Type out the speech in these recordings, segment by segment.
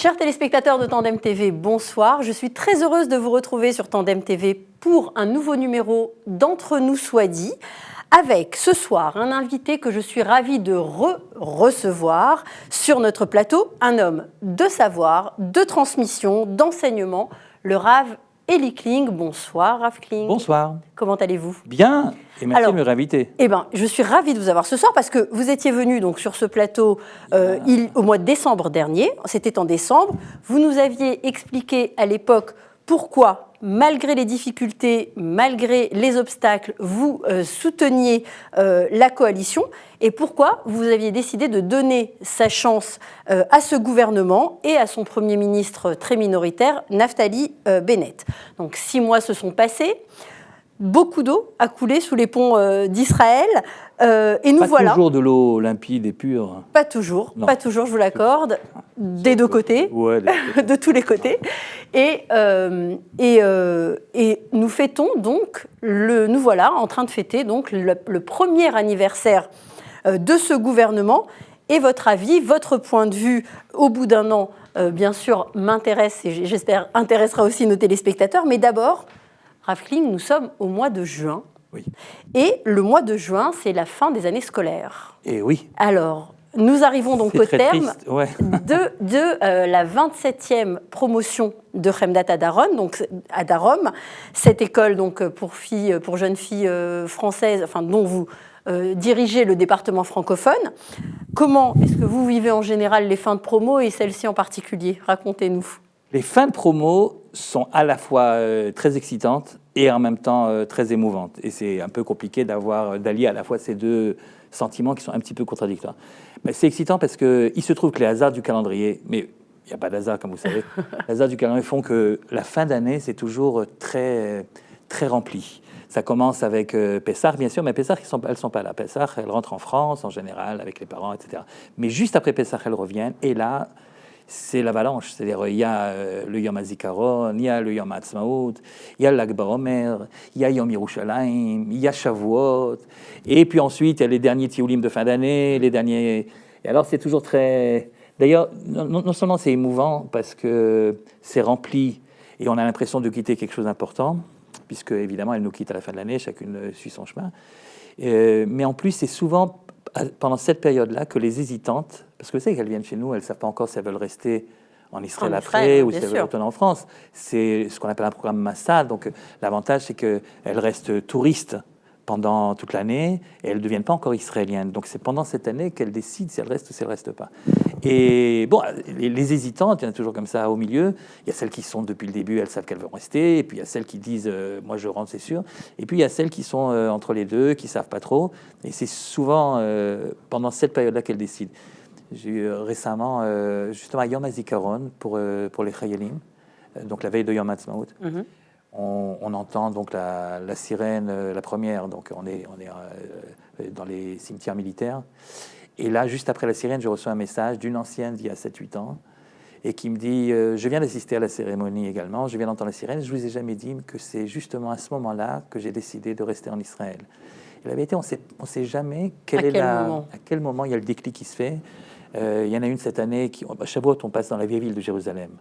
Chers téléspectateurs de Tandem TV, bonsoir. Je suis très heureuse de vous retrouver sur Tandem TV pour un nouveau numéro d'Entre nous soit dit, avec ce soir un invité que je suis ravie de recevoir sur notre plateau, un homme de savoir, de transmission, d'enseignement, le Rav Eli Kling. Bonsoir Rav Kling. Bonsoir. Comment allez-vous? Bien, et merci de me réinviter. Je suis ravie de vous avoir ce soir parce que vous étiez venu donc sur ce plateau au mois de décembre dernier, c'était en décembre. Vous nous aviez expliqué à l'époque pourquoi, malgré les difficultés, malgré les obstacles, vous souteniez la coalition et pourquoi vous aviez décidé de donner sa chance à ce gouvernement et à son Premier ministre très minoritaire, Naftali Bennett. Donc 6 mois se sont passés. Beaucoup d'eau a coulé sous les ponts d'Israël et nous voilà. Pas toujours de l'eau limpide et pure. Pas toujours, je vous l'accorde, des deux côtés, ouais, de tous les côtés. Et nous fêtons donc, nous voilà en train de fêter donc le premier anniversaire de ce gouvernement. Et votre avis, votre point de vue au bout d'un an, bien sûr, m'intéresse et j'espère intéressera aussi nos téléspectateurs. Mais d'abord, Rav Kling, nous sommes au mois de juin. Oui. Et le mois de juin, c'est la fin des années scolaires. Et oui. Alors, nous arrivons donc au terme ouais. de la 27e promotion de Chemdat Adaron, donc à Darom, cette école donc pour jeunes filles françaises, dont vous dirigez le département francophone. Comment est-ce que vous vivez en général les fins de promo et celle-ci en particulier? Racontez-nous. Les fins de promo sont à la fois très excitantes et en même temps très émouvantes. Et c'est un peu compliqué d'allier à la fois ces deux sentiments qui sont un petit peu contradictoires. Mais c'est excitant parce qu'il se trouve que les hasards du calendrier, mais il n'y a pas d'hasard comme vous savez, les hasards du calendrier font que la fin d'année, c'est toujours très, très rempli. Ça commence avec Pessah, bien sûr, mais Pessah, elles ne sont pas là. Pessah, elles rentrent en France en général avec les parents, etc. Mais juste après Pessah, elles reviennent et là, c'est l'avalanche, c'est-à-dire il y a le Yom HaZikaron, il y a le Yom HaAtzmaut, il y a l'Lag BaOmer, il y a Yom Yerushalayim, il y a Shavuot, et puis ensuite il y a les derniers Tioulim de fin d'année, les derniers... Et alors c'est toujours très... D'ailleurs, non seulement c'est émouvant parce que c'est rempli et on a l'impression de quitter quelque chose d'important, puisque évidemment elle nous quitte à la fin de l'année, chacune suit son chemin, mais en plus c'est souvent pendant cette période-là que les hésitantes, parce que vous savez qu'elles viennent chez nous, elles ne savent pas encore si elles veulent rester en Israël après ou si elles veulent retourner en France. C'est ce qu'on appelle un programme Massad. Donc l'avantage, c'est qu'elles restent touristes pendant toute l'année et elles ne deviennent pas encore israéliennes. Donc c'est pendant cette année qu'elles décident si elles restent ou si elles ne restent pas. Et bon, les hésitantes, il y en a toujours comme ça au milieu. Il y a celles qui sont depuis le début, elles savent qu'elles vont rester. Et puis il y a celles qui disent moi je rentre, c'est sûr. Et puis il y a celles qui sont entre les deux, qui ne savent pas trop. Et c'est souvent pendant cette période-là qu'elles décident. J'ai eu récemment justement à Yom HaZikaron pour les Chayalim, donc la veille de Yom HaAtzmaut. Mm-hmm. On entend donc la sirène, la première, donc on est dans les cimetières militaires. Et là, juste après la sirène, je reçois un message d'une ancienne d'il y a 7-8 ans et qui me dit je viens d'assister à la cérémonie également, je viens d'entendre la sirène, je ne vous ai jamais dit que c'est justement à ce moment-là que j'ai décidé de rester en Israël. Et la vérité, on ne sait jamais à quel moment il y a le déclic qui se fait. Il y en a une cette année, à Shavuot, on passe dans la vieille ville de Jérusalem.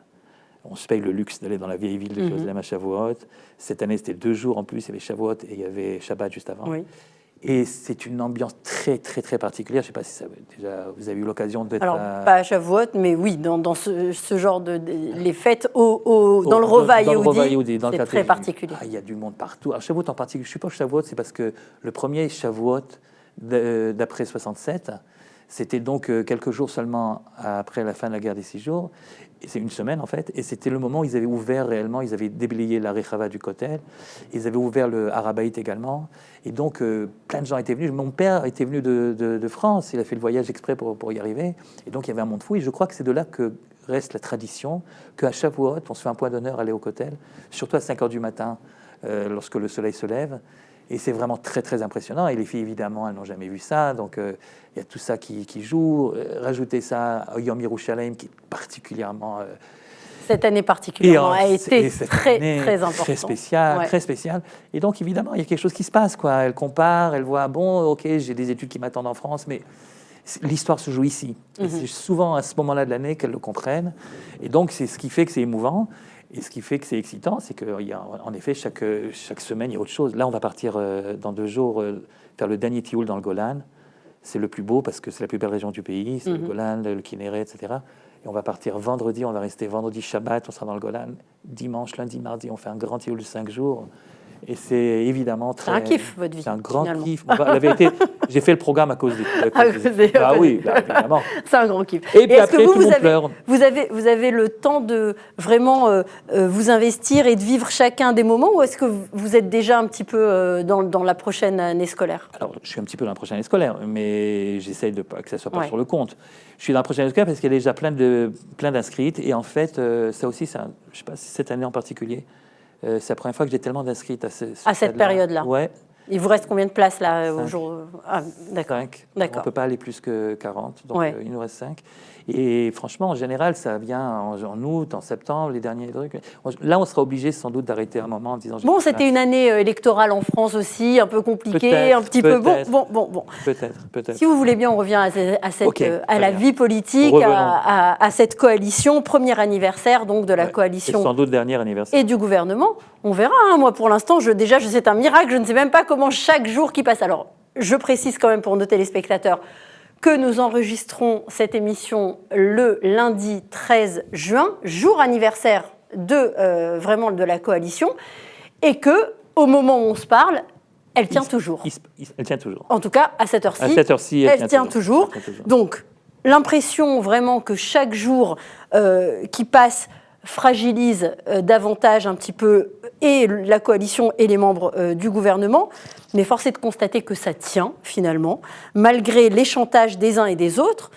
On se paye le luxe d'aller dans la vieille ville de Jérusalem à Shavuot. Cette année, c'était 2 jours en plus. Il y avait Shavuot et il y avait Shabbat juste avant. Oui. Et c'est une ambiance très, très, très particulière. Je ne sais pas si déjà vous avez eu l'occasion d'être... Alors, pas à Shavuot, mais oui, dans ce genre les fêtes dans le Rova Yehudi, c'est très particulier. Il y a du monde partout. Alors, Shavuot en particulier, je ne suis pas Shavuot, c'est parce que le premier Shavuot d'après 67... C'était donc quelques jours seulement après la fin de la guerre des 6 jours. Et c'est une semaine, en fait. Et c'était le moment où ils avaient ouvert réellement, ils avaient déblayé la Rechava du Kotel. Ils avaient ouvert le Harabaït également. Et donc, plein de gens étaient venus. Mon père était venu de France. Il a fait le voyage exprès pour y arriver. Et donc, il y avait un monde fou. Et je crois que c'est de là que reste la tradition qu'à Shavuot, on se fait un point d'honneur à aller au Kotel, surtout à 5 heures du matin, lorsque le soleil se lève. Et c'est vraiment très, très impressionnant. Et les filles, évidemment, elles n'ont jamais vu ça. Donc, il y a tout ça qui joue. Rajoutez ça au Yom Yerushalayim, qui est particulièrement... Cette année particulièrement a été très importante. Très spéciale. Et donc, évidemment, il y a quelque chose qui se passe, quoi. Elle compare, elle voit, bon, OK, j'ai des études qui m'attendent en France, mais l'histoire se joue ici. Et c'est souvent à ce moment-là de l'année qu'elles le comprennent. Et donc, c'est ce qui fait que c'est émouvant. Et ce qui fait que c'est excitant, c'est qu'en effet, chaque semaine, il y a autre chose. Là, on va partir dans 2 jours faire le dernier tioul dans le Golan. C'est le plus beau parce que c'est la plus belle région du pays. C'est le Golan, le Kinneret, etc. Et on va partir vendredi, on va rester vendredi Shabbat, on sera dans le Golan. Dimanche, lundi, mardi, on fait un grand tioul de 5 jours. Et c'est évidemment très... C'est un kiff, votre vie. C'est un grand finalement. kiff. La vérité, j'ai fait le programme à cause des... Ah oui, évidemment. C'est un grand kiff. Et puis après, tout le monde pleure. Vous avez le temps de vraiment vous investir et de vivre chacun des moments, ou est-ce que vous êtes déjà un petit peu dans la prochaine année scolaire? Alors, je suis un petit peu dans la prochaine année scolaire, mais j'essaye de pas que ça soit pas sur le compte. Je suis dans la prochaine année scolaire parce qu'il y a déjà plein d'inscrites. Et en fait, ça aussi, je ne sais pas si cette année en particulier, c'est la première fois que j'ai tellement d'inscrites à cette période-là. Ouais. Il vous reste combien de places là au jour? D'accord. 5. On ne peut pas aller plus que 40, donc il nous reste 5. Et franchement, en général, ça vient en août, en septembre, les derniers trucs. Là, on sera obligé sans doute d'arrêter un moment en disant... Bon, c'était une année électorale en France aussi, un peu compliquée, un petit peu... Bon. Peut-être. Si vous voulez bien, on revient à la vie politique, à cette coalition, premier anniversaire donc de la coalition... Et sans doute dernier anniversaire. Et du gouvernement. On verra, hein. Moi pour l'instant, c'est un miracle, je ne sais même pas comment chaque jour qui passe... Alors, je précise quand même pour nos téléspectateurs que nous enregistrons cette émission le lundi 13 juin, jour anniversaire vraiment de la coalition, et que au moment où on se parle, elle tient toujours. Elle tient toujours. En tout cas, à cette heure-ci, elle tient toujours. Donc, l'impression vraiment que chaque jour qui passe fragilise davantage un petit peu et la coalition et les membres du gouvernement, mais force est de constater que ça tient finalement, malgré les chantages des uns et des autres.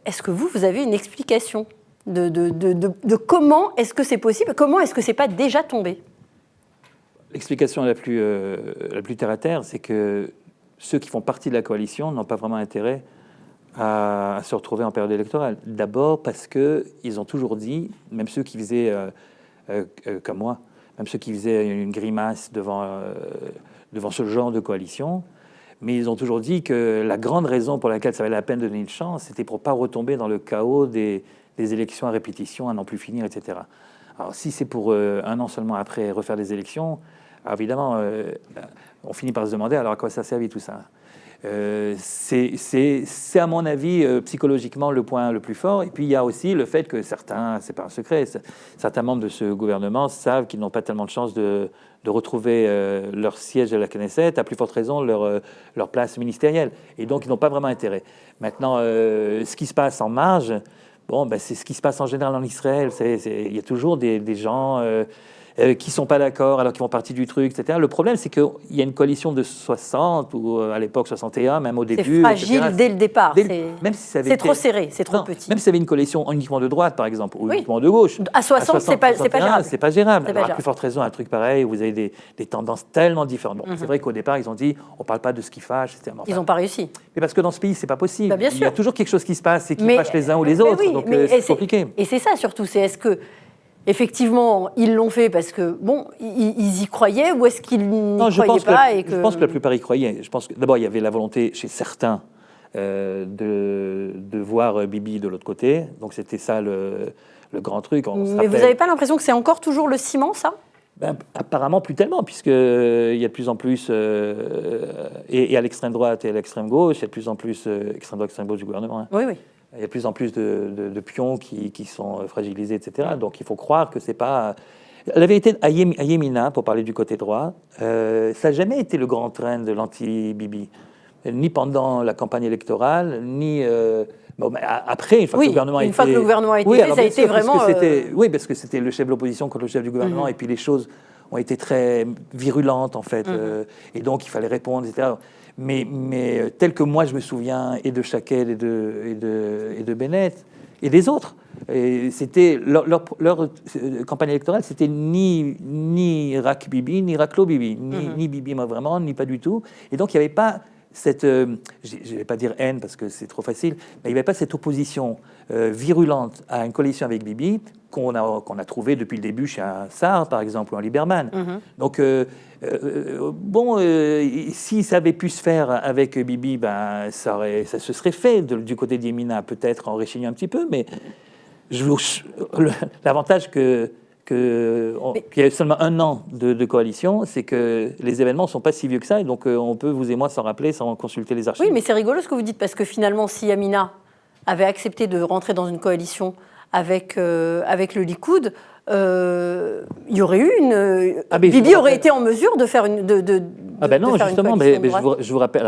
Est-ce que vous avez une explication de comment est-ce que c'est possible, comment est-ce que c'est pas déjà tombé? L'explication la plus terre à terre, c'est que ceux qui font partie de la coalition n'ont pas vraiment intérêt à se retrouver en période électorale. D'abord parce qu'ils ont toujours dit, même ceux qui faisaient comme moi, même ceux qui faisaient une grimace devant ce genre de coalition, mais ils ont toujours dit que la grande raison pour laquelle ça valait la peine de donner une chance, c'était pour ne pas retomber dans le chaos des élections à répétition, à n'en plus finir, etc. Alors si c'est pour un an seulement après refaire des élections, alors évidemment, on finit par se demander alors à quoi ça servait tout ça. C'est à mon avis psychologiquement le point le plus fort. Et puis il y a aussi le fait que certains, c'est pas un secret, certains membres de ce gouvernement savent qu'ils n'ont pas tellement de chance de retrouver leur siège à la Knesset, à plus forte raison leur place ministérielle. Et donc ils n'ont pas vraiment intérêt. Maintenant, ce qui se passe en marge, c'est ce qui se passe en général en Israël. Il y a toujours des gens qui ne sont pas d'accord, alors qu'ils font partie du truc, etc. Le problème, c'est qu'il y a une coalition de 60, ou à l'époque 61, même au début. C'est fragile etc. Dès le départ. Même si ça avait c'est trop serré, c'est trop petit. Même si ça avait une coalition uniquement de droite, par exemple, ou uniquement de gauche. À 60, c'est pas gérable. C'est pas gérable. Alors, à plus forte raison, un truc pareil, où vous avez des tendances tellement différentes. Bon, c'est vrai qu'au départ, ils ont dit, on ne parle pas de ce qui fâche, etc. Ils n'ont pas réussi. Mais parce que dans ce pays, c'est pas possible. Bien sûr. Il y a toujours quelque chose qui se passe et qui fâche les uns ou les autres. Donc, c'est compliqué. Et c'est ça, surtout. C'est est-ce que... Effectivement, ils l'ont fait parce que, ils y croyaient, ou est-ce qu'ils n'y croyaient pas Je pense que la plupart y croyaient. Je pense que, d'abord, il y avait la volonté chez certains de voir Bibi de l'autre côté. Donc, c'était ça le grand truc. Mais vous n'avez pas l'impression que c'est encore toujours le ciment, ça ? Apparemment, plus tellement, puisqu'il y a de plus en plus, et à l'extrême droite et à l'extrême gauche, il y a de plus en plus, extrême droite, extrême gauche du gouvernement. Hein. Oui. Il y a de plus en plus de pions qui sont fragilisés, etc. Donc il faut croire que c'est pas... La vérité, à Yémina, pour parler du côté droit, ça n'a jamais été le grand train de l'anti-Bibi. Ni pendant la campagne électorale, ni... après, une fois que le gouvernement a été... une fois que le gouvernement a été fait, ça a été vraiment... Oui, parce que c'était le chef de l'opposition contre le chef du gouvernement, et puis les choses ont été très virulentes, en fait. Et donc, il fallait répondre, etc. Mais tel que moi je me souviens, et de Chakel et de Bennett et des autres, et c'était leur campagne électorale, c'était ni Rak Bibi, ni Raklo Bibi, ni Bibi moi vraiment, ni pas du tout. Et donc il n'y avait pas cette, je ne vais pas dire haine parce que c'est trop facile, mais il n'y avait pas cette opposition virulente à une coalition avec Bibi qu'on a trouvée depuis le début chez un Sarr, par exemple, ou un Lieberman. Donc, si ça avait pu se faire avec Bibi, ben, ça se serait fait du côté d'Yamina, peut-être en réchignant un petit peu, mais l'avantage qu'il y a seulement un an de coalition, c'est que les événements ne sont pas si vieux que ça, et donc on peut, vous et moi, s'en rappeler sans consulter les archives. Oui, mais c'est rigolo ce que vous dites, parce que finalement, si Yamina avait accepté de rentrer dans une coalition avec le Likoud, il y aurait eu une... Bibi aurait été en mesure de faire une... non, justement, mais je vous rappelle...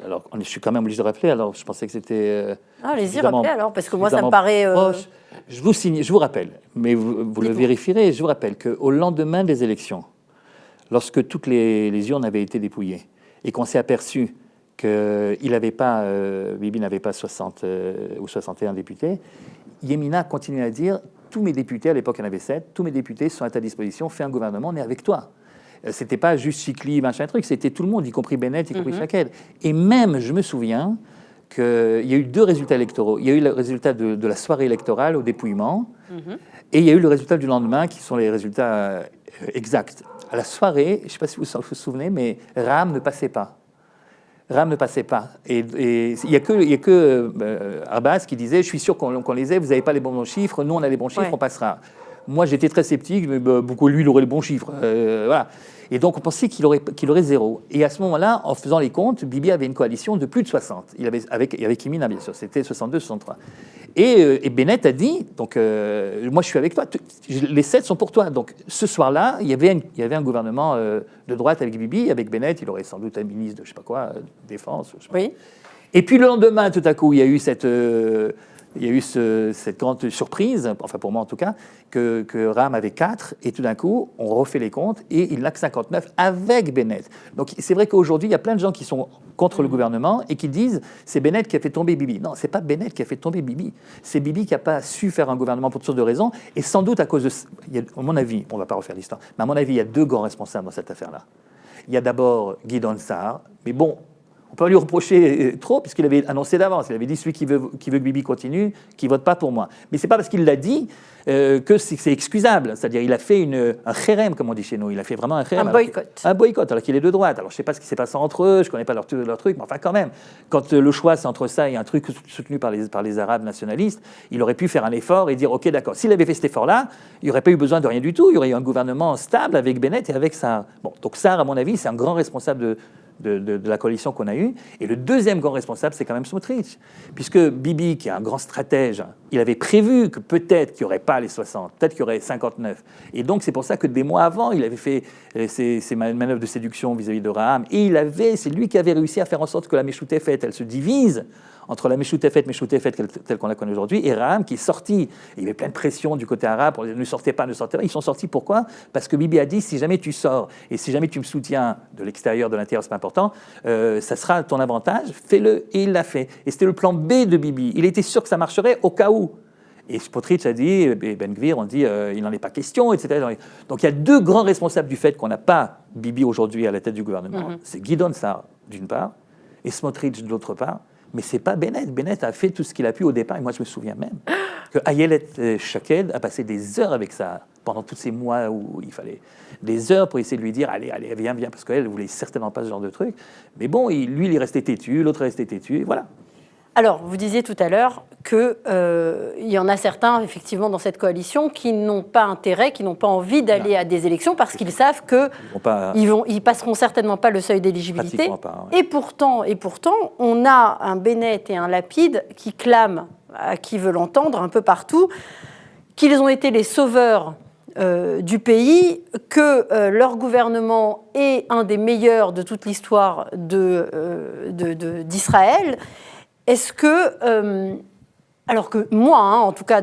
Alors, je suis quand même obligé de rappeler, alors je pensais que c'était... allez-y, rappelez alors, parce que moi, ça me paraît... Je vous rappelle, mais vous le vérifierez, je vous rappelle qu'au lendemain des élections, lorsque toutes les urnes avaient été dépouillées, et qu'on s'est aperçu que Bibi n'avait pas 60 ou 61 députés, Yamina a continué à dire « Tous mes députés, à l'époque il y en avait 7, tous mes députés sont à ta disposition, fais un gouvernement, on est avec toi ». C'était pas juste Chikli, machin truc, c'était tout le monde, y compris Bennett, y compris Shaked. Et même, je me souviens qu'il y a eu 2 résultats électoraux. Il y a eu le résultat de la soirée électorale au dépouillement, et il y a eu le résultat du lendemain, qui sont les résultats exacts. À la soirée, je ne sais pas si vous vous souvenez, mais Ram ne passait pas. Ram ne passait pas. Et il n'y a que Abbas qui disait « Je suis sûr qu'on les ait, vous n'avez pas les bons chiffres, nous on a les bons chiffres, on passera ». Moi j'étais très sceptique, mais beaucoup lui il aurait les bons chiffres. Voilà. Et donc on pensait qu'il aurait 0. Et à ce moment-là, en faisant les comptes, Bibi avait une coalition de plus de 60. Il avait, avec Yamina bien sûr, c'était 62-63. Et Bennett a dit, donc moi je suis avec toi, les 7 sont pour toi. Donc ce soir-là, il y avait un gouvernement de droite avec Bibi, avec Bennett, il aurait sans doute un ministre de je sais pas quoi, défense. Je sais pas. Oui. Et puis le lendemain, tout à coup, il y a eu cette grande surprise, enfin pour moi en tout cas, que Ram avait 4, et tout d'un coup, on refait les comptes, et il n'a que 59 avec Bennett. Donc c'est vrai qu'aujourd'hui, il y a plein de gens qui sont contre le gouvernement et qui disent c'est Bennett qui a fait tomber Bibi. Non, c'est pas Bennett qui a fait tomber Bibi. C'est Bibi qui n'a pas su faire un gouvernement pour toutes sortes de raisons, et sans doute à cause de... à mon avis, on ne va pas refaire l'histoire, mais à mon avis, il y a 2 grands responsables dans cette affaire-là. Il y a d'abord Gideon Sa'ar, mais bon... On peut lui reprocher trop, puisqu'il avait annoncé d'avance. Il avait dit, celui qui veut que Bibi continue, qui ne vote pas pour moi. Mais ce n'est pas parce qu'il l'a dit que c'est excusable. C'est-à-dire il a fait un kherem, comme on dit chez nous. Il a fait vraiment un kherem. Un boycott. Un boycott, alors qu'il est de droite. Alors je ne sais pas ce qui s'est passé entre eux, je ne connais pas leur truc, mais enfin quand même. Quand le choix, c'est entre ça et un truc soutenu par les Arabes nationalistes, il aurait pu faire un effort et dire, OK, d'accord. S'il avait fait cet effort-là, il n'y aurait pas eu besoin de rien du tout. Il y aurait eu un gouvernement stable avec Bennett et avec Sa'ar. Bon, donc Sa'ar, à mon avis, c'est un grand responsable de la coalition qu'on a eue. Et le deuxième grand responsable, c'est quand même Smotrich. Puisque Bibi, qui est un grand stratège, il avait prévu que peut-être qu'il n'y aurait pas les 60, peut-être qu'il y aurait 59. Et donc, c'est pour ça que des mois avant, il avait fait ses manœuvres de séduction vis-à-vis de Raham. Et c'est lui qui avait réussi à faire en sorte que la Meshoutefet, elle se divise entre la Meshoutefet telle qu'on la connaît aujourd'hui, et Raham qui est sorti. Il y avait plein de pression du côté arabe pour dire ne sortez pas. Ils sont sortis pourquoi ? Parce que Bibi a dit si jamais tu sors et si jamais tu me soutiens de l'extérieur, de l'intérieur, c'est pas important, ça sera à ton avantage, fais-le. Et il l'a fait. Et c'était le plan B de Bibi. Il était sûr que ça marcherait au cas où. Et Smotrich a dit, et Ben Gvir, on dit il n'en est pas question, etc. Donc il y a 2 grands responsables du fait qu'on n'a pas Bibi aujourd'hui à la tête du gouvernement. C'est Gideon Sa'ar d'une part et Smotrich de l'autre part. Mais c'est pas Bennett. Bennett a fait tout ce qu'il a pu au départ. Et moi, je me souviens même que Ayelet Shaked a passé des heures avec ça pendant tous ces mois où il fallait des heures pour essayer de lui dire allez, viens, parce qu'elle voulait certainement pas ce genre de truc. Mais bon, lui, il est resté têtu, l'autre est resté têtu, et voilà. Alors, vous disiez tout à l'heure qu'il y en a certains, effectivement, dans cette coalition qui n'ont pas intérêt, qui n'ont pas envie d'aller à des élections parce qu'ils savent qu'ils passeront certainement pas le seuil d'éligibilité. Ouais. Et pourtant, on a un Bennett et un Lapid qui clament, à qui veut l'entendre un peu partout, qu'ils ont été les sauveurs du pays, que leur gouvernement est un des meilleurs de toute l'histoire d'Israël. Est-ce que, alors que moi, en tout cas,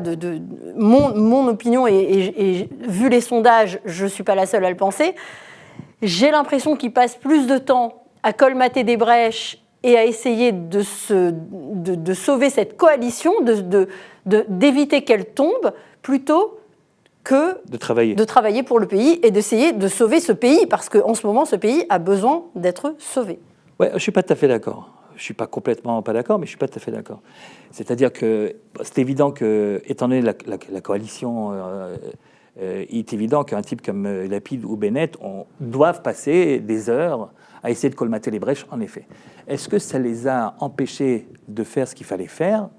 mon opinion, et vu les sondages, je ne suis pas la seule à le penser, j'ai l'impression qu'ils passent plus de temps à colmater des brèches et à essayer de sauver cette coalition, d'éviter qu'elle tombe, plutôt que de travailler pour le pays et d'essayer de sauver ce pays, parce qu'en ce moment, ce pays a besoin d'être sauvé. Ouais, je ne suis pas tout à fait d'accord. je suis pas complètement pas d'accord, mais je suis pas tout à fait d'accord. C'est-à-dire que c'est évident que, étant donné la coalition, il est évident qu'un type comme Lapid ou Bennett doivent passer des heures à essayer de colmater les brèches, en effet. Est-ce que ça les a empêchés de faire ce qu'il fallait faire?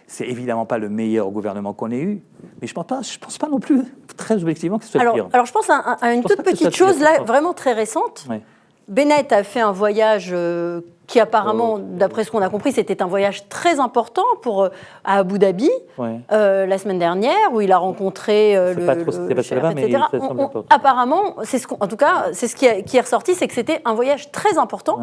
C'est évidemment pas le meilleur gouvernement qu'on ait eu, mais je pense pas non plus, très objectivement, que ce soit le pire. Alors, je pense à une toute petite chose, là, vraiment très récente. Ouais. Bennett a fait un voyage qui apparemment, d'après ce qu'on a compris, c'était un voyage très important à Abu Dhabi, la semaine dernière, où il a rencontré le chef, etc. Apparemment, en tout cas, c'est ce qui est ressorti, c'est que c'était un voyage très important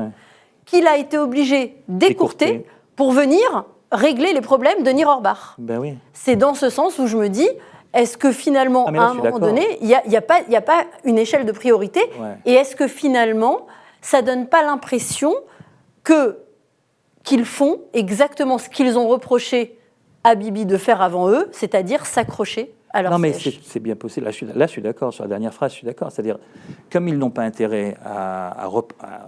qu'il a été obligé d'écourter pour venir régler les problèmes de Nir Orbach. Ben oui. C'est dans ce sens où je me dis, est-ce que finalement, à un moment donné, il n'y a pas une échelle de priorité, et est-ce que finalement, ça ne donne pas l'impression qu'ils font exactement ce qu'ils ont reproché à Bibi de faire avant eux, c'est-à-dire s'accrocher à leur siège. Mais c'est bien possible. Là, je suis d'accord. Sur la dernière phrase, je suis d'accord. C'est-à-dire, comme ils n'ont pas intérêt à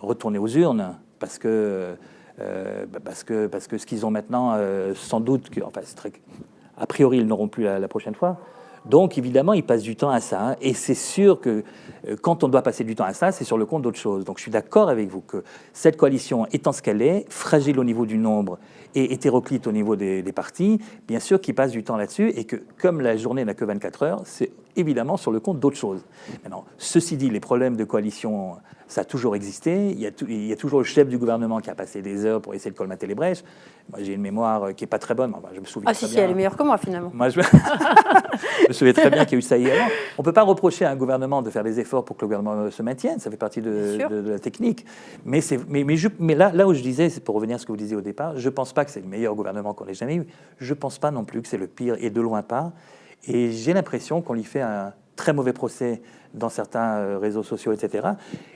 retourner aux urnes, parce que ce qu'ils ont maintenant, sans doute, a priori, ils n'auront plus la prochaine fois. Donc, évidemment, ils passent du temps à ça. Et c'est sûr que quand on doit passer du temps à ça, c'est sur le compte d'autres choses. Donc, je suis d'accord avec vous que cette coalition, étant ce qu'elle est, fragile au niveau du nombre et hétéroclite au niveau des partis, bien sûr qu'ils passent du temps là-dessus et que, comme la journée n'a que 24 heures, c'est évidemment sur le compte d'autres choses. Maintenant, ceci dit, les problèmes de coalition, ça a toujours existé. Il y a toujours le chef du gouvernement qui a passé des heures pour essayer de colmater les brèches. Moi, j'ai une mémoire qui n'est pas très bonne. Je me souviens très bien. Elle est meilleure que moi, finalement. Moi, je me souviens très bien qu'il y a eu ça hier. On ne peut pas reprocher à un gouvernement de faire des efforts pour que le gouvernement se maintienne. Ça fait partie de la technique. Mais là où je disais, c'est pour revenir à ce que vous disiez au départ, je ne pense pas que c'est le meilleur gouvernement qu'on ait jamais eu. Je ne pense pas non plus que c'est le pire, et de loin pas. Et j'ai l'impression qu'on lui fait un très mauvais procès dans certains réseaux sociaux, etc.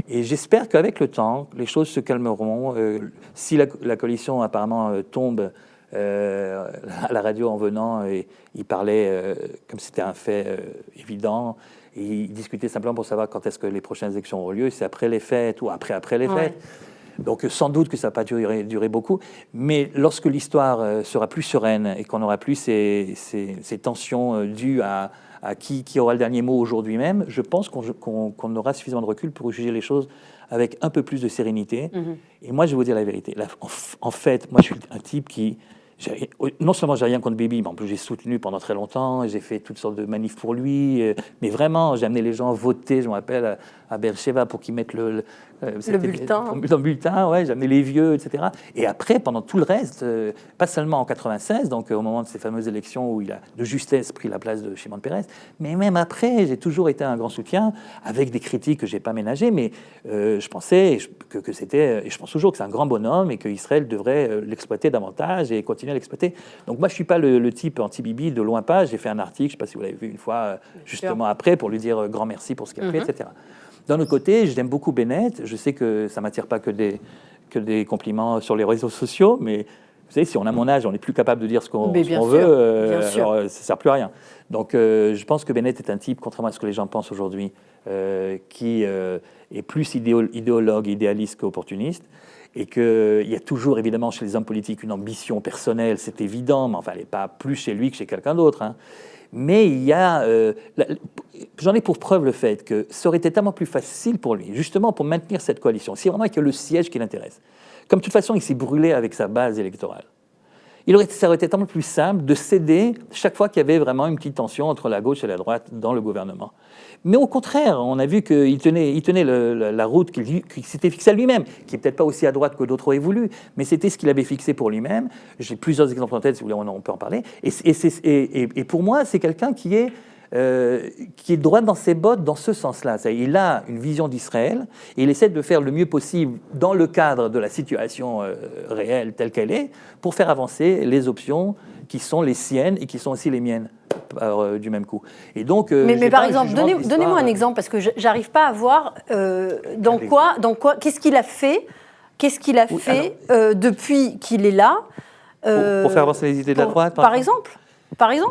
Et j'espère qu'avec le temps, les choses se calmeront. Si la coalition apparemment tombe à la radio en venant, et il parlait comme c'était un fait évident, et il discutait simplement pour savoir quand est-ce que les prochaines élections auront lieu, c'est après les fêtes ou après les fêtes. Donc sans doute que ça va pas durer beaucoup, mais lorsque l'histoire sera plus sereine et qu'on n'aura plus ces tensions dues à qui aura le dernier mot aujourd'hui même, je pense qu'on aura suffisamment de recul pour juger les choses avec un peu plus de sérénité. Et moi, je vais vous dire la vérité. Là, en fait, moi, je suis un type qui... Non seulement j'ai rien contre Bibi, mais en plus j'ai soutenu pendant très longtemps, j'ai fait toutes sortes de manifs pour lui, mais vraiment j'ai amené les gens voter, je me rappelle, à Beersheba pour qu'ils mettent le bulletin, j'ai amené les vieux, etc. Et après, pendant tout le reste, pas seulement en 96, donc au moment de ces fameuses élections où il a de justesse pris la place de Shimon Peres, mais même après, j'ai toujours été un grand soutien, avec des critiques que j'ai pas ménagées, mais je pensais que c'était, et je pense toujours que c'est un grand bonhomme et qu'Israël devrait l'exploiter davantage et continuer à l'exploiter. Donc moi, je suis pas le type anti-Bibi, de loin pas. J'ai fait un article, je sais pas si vous l'avez vu une fois, justement après, pour lui dire grand merci pour ce qu'il a fait, etc. D'un autre côté, j'aime beaucoup Bennett. Je sais que ça ne m'attire pas que des compliments sur les réseaux sociaux, mais vous savez, si on a mon âge, on n'est plus capable de dire ce qu'on veut, alors ça ne sert plus à rien. Donc je pense que Bennett est un type, contrairement à ce que les gens pensent aujourd'hui, qui est plus idéologue, idéaliste qu'opportuniste, et qu'il y a toujours, évidemment, chez les hommes politiques, une ambition personnelle, c'est évident, mais enfin, elle n'est pas plus chez lui que chez quelqu'un d'autre, hein. Mais il y a... j'en ai pour preuve le fait que ça aurait été tellement plus facile pour lui, justement pour maintenir cette coalition, si vraiment il y a le siège qui l'intéresse. Comme de toute façon, il s'est brûlé avec sa base électorale. Ça aurait été tellement plus simple de céder chaque fois qu'il y avait vraiment une petite tension entre la gauche et la droite dans le gouvernement. Mais au contraire, on a vu qu'il tenait la route qu'il s'était fixée à lui-même, qui n'est peut-être pas aussi à droite que d'autres auraient voulu, mais c'était ce qu'il avait fixé pour lui-même. J'ai plusieurs exemples en tête, si vous voulez, on peut en parler. Et pour moi, c'est quelqu'un qui est droit dans ses bottes dans ce sens-là. Il a une vision d'Israël et il essaie de faire le mieux possible dans le cadre de la situation réelle telle qu'elle est pour faire avancer les options qui sont les siennes et qui sont aussi les miennes du même coup. Et donc, mais par exemple, donnez-moi un exemple parce que j'arrive pas à voir dans quoi, qu'est-ce qu'il a fait depuis qu'il est là pour faire avancer les idées de la droite, par exemple.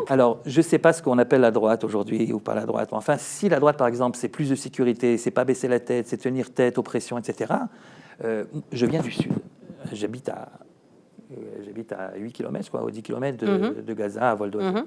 Alors, je ne sais pas ce qu'on appelle la droite aujourd'hui ou pas la droite. Enfin, si la droite, par exemple, c'est plus de sécurité, c'est pas baisser la tête, c'est tenir tête aux pressions, etc. Je viens du Sud. j'habite à 8 km, je crois, ou 10 km de Gaza, à vol d'oiseau.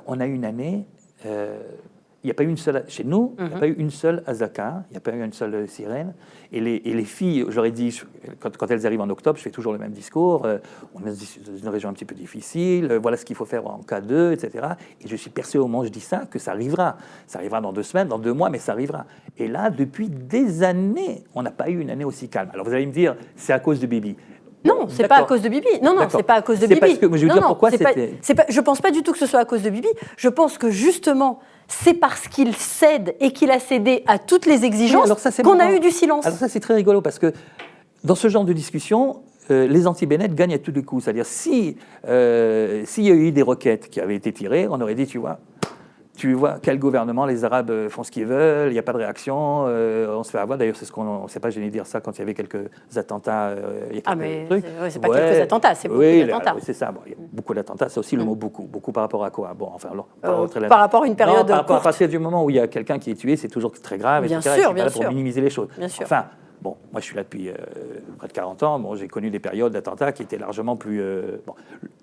On a eu une année, il n'y a pas eu une seule, chez nous, il n'y a pas eu une seule azaka, il n'y a pas eu une seule sirène. Et les filles, j'aurais dit, quand elles arrivent en octobre, je fais toujours le même discours, on est dans une région un petit peu difficile, voilà ce qu'il faut faire en cas de, etc. Et je suis persuadé au moment où je dis ça, que ça arrivera. Ça arrivera dans 2 semaines, dans 2 mois, mais ça arrivera. Et là, depuis des années, on n'a pas eu une année aussi calme. Alors vous allez me dire, c'est à cause de Bibi. Non, c'est pas à cause de Bibi. Non, c'est pas à cause de Bibi. Parce que, je veux dire pourquoi je pense pas du tout que ce soit à cause de Bibi. Je pense que justement, c'est parce qu'il cède et qu'il a cédé à toutes les exigences qu'on a eu du silence. Alors ça, c'est très rigolo parce que dans ce genre de discussion, les anti-Bennett gagnent à tous les coups. C'est-à-dire, s'il y a eu des roquettes qui avaient été tirées, on aurait dit, tu vois quel gouvernement, les Arabes font ce qu'ils veulent, il n'y a pas de réaction, on se fait avoir. D'ailleurs, c'est ce qu'on ne sait pas gêné de dire ça quand il y avait quelques attentats. Il y a c'est pas quelques attentats, c'est beaucoup d'attentats. Oui, c'est ça. Bon, il y a beaucoup d'attentats, c'est aussi le mot beaucoup. Beaucoup par rapport à quoi? Bon, enfin, par rapport à une période courte. À partir du moment où il y a quelqu'un qui est tué, c'est toujours très grave. Bien sûr, bien sûr. Pour minimiser les choses. Bien sûr. Enfin, bon, moi je suis là depuis près de 40 ans. Bon, j'ai connu des périodes d'attentats qui étaient largement plus.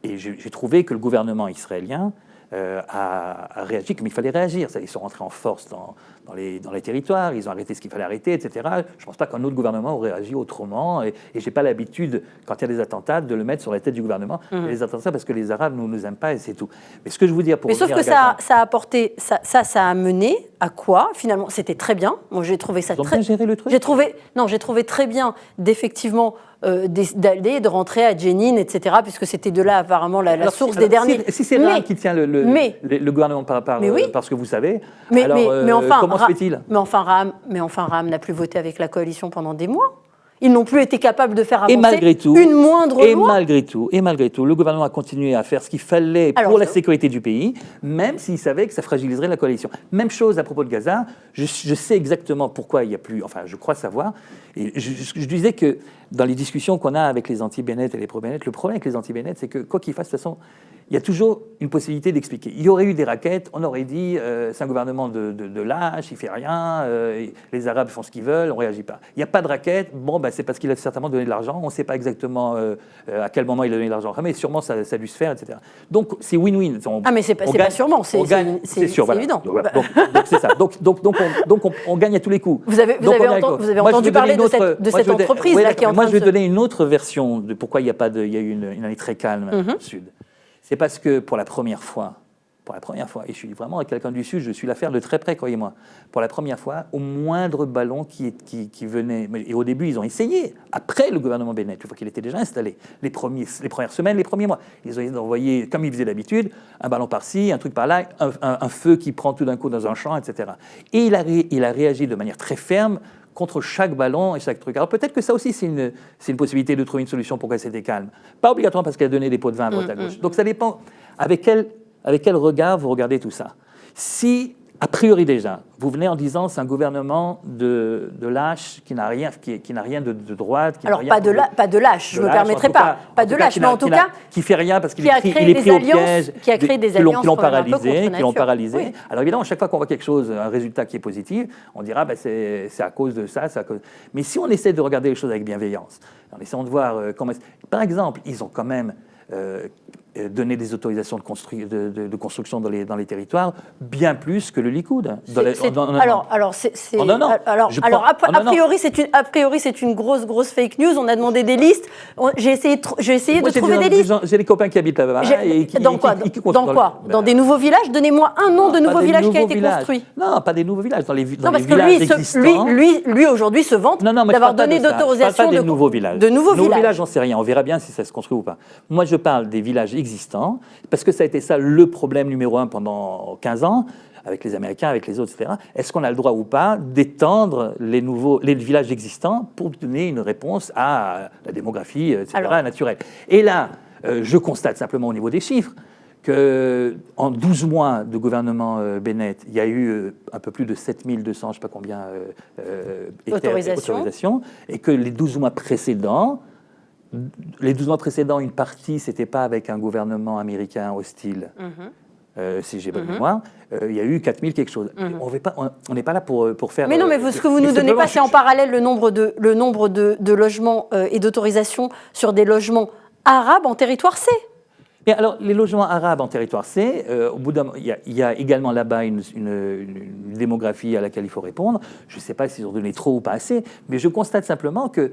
Et j'ai trouvé que le gouvernement israélien a réagi comme il fallait réagir. Ils sont rentrés en force dans les territoires, ils ont arrêté ce qu'il fallait arrêter, etc. Je ne pense pas qu'un autre gouvernement aurait réagi autrement. Et je n'ai pas l'habitude, quand il y a des attentats, de le mettre sur la tête du gouvernement. Les attentats, parce que les Arabes ne nous aiment pas et c'est tout. Mais ce que je veux dire pour Mais sauf que ça a apporté, ça a mené à quoi? Finalement, c'était très bien. Moi, j'ai trouvé ça Ils ont bien géré le truc. J'ai trouvé très bien d'effectivement d'aller, de rentrer à Jenin, etc., puisque c'était de là apparemment la source des derniers. Si c'est Ram qui tient le gouvernement parce que vous savez, mais enfin, comment se fait-il? Mais enfin, Ram n'a plus voté avec la coalition pendant des mois. Ils n'ont plus été capables de faire avancer une moindre loi. Et malgré tout, le gouvernement a continué à faire ce qu'il fallait pour la sécurité du pays, même s'il savait que ça fragiliserait la coalition. Même chose à propos de Gaza. Je sais exactement pourquoi il n'y a plus... Enfin, je crois savoir. Et je disais que dans les discussions qu'on a avec les anti-Bennett et les pro-Bennett, le problème avec les anti-Bennett, c'est que quoi qu'ils fassent, de toute façon, il y a toujours une possibilité d'expliquer. Il y aurait eu des raquettes, on aurait dit c'est un gouvernement de lâches, il ne fait rien, les Arabes font ce qu'ils veulent, on ne réagit pas. Il n'y a pas de raquettes, c'est parce qu'il a certainement donné de l'argent, on ne sait pas exactement à quel moment il a donné de l'argent, mais sûrement ça a dû se faire, etc. Donc c'est win-win. Mais c'est pas sûrement, c'est sûr, évident. Donc c'est ça. Donc on gagne à tous les coups. Vous avez entendu parler de cette entreprise-là qui est en train de... Moi, je vais donner une autre version de pourquoi il y a eu une année très calme au Sud. C'est parce que pour la première fois, et je suis vraiment avec quelqu'un du Sud, je suis l'affaire de très près, croyez-moi, pour la première fois, au moindre ballon qui venait, et au début ils ont essayé, après le gouvernement Bennett, une fois qu'il était déjà installé, les premières semaines, les premiers mois, ils ont envoyé, comme ils faisaient d'habitude, un ballon par-ci, un truc par-là, un feu qui prend tout d'un coup dans un champ, etc. Et il a réagi de manière très ferme contre chaque ballon et chaque truc. Alors peut-être que ça aussi, c'est une possibilité de trouver une solution pour que c'était calme. Pas obligatoirement parce qu'elle a donné des pots de vin à droite à gauche. Donc ça dépend avec quel regard vous regardez tout ça. Si, a priori déjà, vous venez en disant c'est un gouvernement de lâche qui n'a rien de droite. Alors pas de lâche, je ne me permettrai pas. Pas de lâche, mais en tout cas... Qui fait rien parce qu'il est pris au piège. Qui a créé des alliances qui l'ont paralysé. Oui. Alors évidemment, chaque fois qu'on voit quelque chose, un résultat qui est positif, on dira c'est à cause de ça. Mais si on essaie de regarder les choses avec bienveillance, en essayant de voir comment... Par exemple, ils ont quand même... donner des autorisations de construction dans les territoires bien plus que le Likoud. A priori, c'est une grosse fake news. On a demandé des listes. J'ai essayé de trouver des listes. J'ai des copains qui habitent là-bas. Dans des nouveaux villages. Donnez-moi un nom de nouveau village qui a été construit. Non, pas des nouveaux villages. Dans les parce villages que existants. lui aujourd'hui se vante d'avoir donné d'autorisation de nouveaux villages. De nouveaux villages, j'en sais rien. On verra bien si ça se construit ou pas. Moi, je parle des villages existants, parce que ça a été ça le problème numéro 1 pendant 15 ans, avec les Américains, avec les autres, etc. Est-ce qu'on a le droit ou pas d'étendre les villages existants pour donner une réponse à la démographie, etc., naturelle? Et là, je constate simplement au niveau des chiffres qu'en 12 mois de gouvernement Bennett, il y a eu un peu plus de 7200, je ne sais pas combien, autorisations, et que les 12 mois précédents, une partie, c'était pas avec un gouvernement américain hostile. si j'ai bonne mémoire, il y a eu 4000 quelque chose. On n'est pas là pour faire... Mais non, mais ce que vous nous donnez pas, c'est en parallèle le nombre de logements et d'autorisations sur des logements arabes en territoire C. Et alors, les logements arabes en territoire C, au bout d'un, il y a également là-bas une démographie à laquelle il faut répondre. Je ne sais pas s'ils ont donné trop ou pas assez, mais je constate simplement que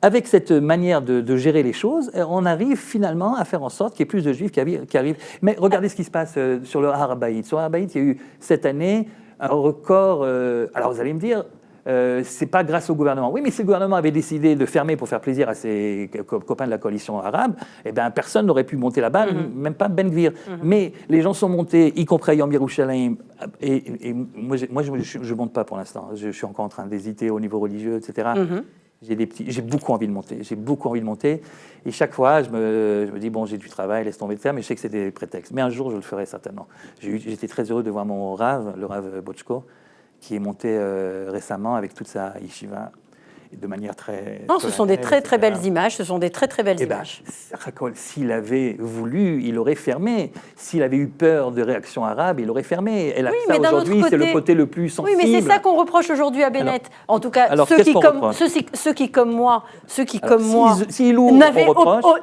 avec cette manière de gérer les choses, on arrive finalement à faire en sorte qu'il y ait plus de juifs qui arrivent. Mais regardez ce qui se passe sur le Har Habayit. Sur le Har Habayit, il y a eu cette année un record. Alors vous allez me dire, c'est pas grâce au gouvernement. Oui, mais si le gouvernement avait décidé de fermer pour faire plaisir à ses copains de la coalition arabe, eh ben, personne n'aurait pu monter là-bas, même pas Ben Gvir. Mais les gens sont montés, y compris à Yom Yerushalayim. Et moi, je monte pas pour l'instant. Je suis encore en train d'hésiter au niveau religieux, etc. J'ai beaucoup envie de monter. Et chaque fois, je me dis, bon, j'ai du travail, laisse tomber de faire, mais je sais que c'est des prétextes. Mais un jour, je le ferai certainement. J'étais très heureux de voir mon Rav, le Rav Bochko, qui est monté récemment avec toute sa yeshiva, de manière très... Non, ce sont des très très belles images, images. S'il avait voulu, il aurait fermé. S'il avait eu peur de réactions arabes, il aurait fermé. Et là, ça, aujourd'hui, c'est le côté le plus sensible. Oui, mais c'est ça qu'on reproche aujourd'hui à Bennett. En tout cas, ceux qui, comme moi,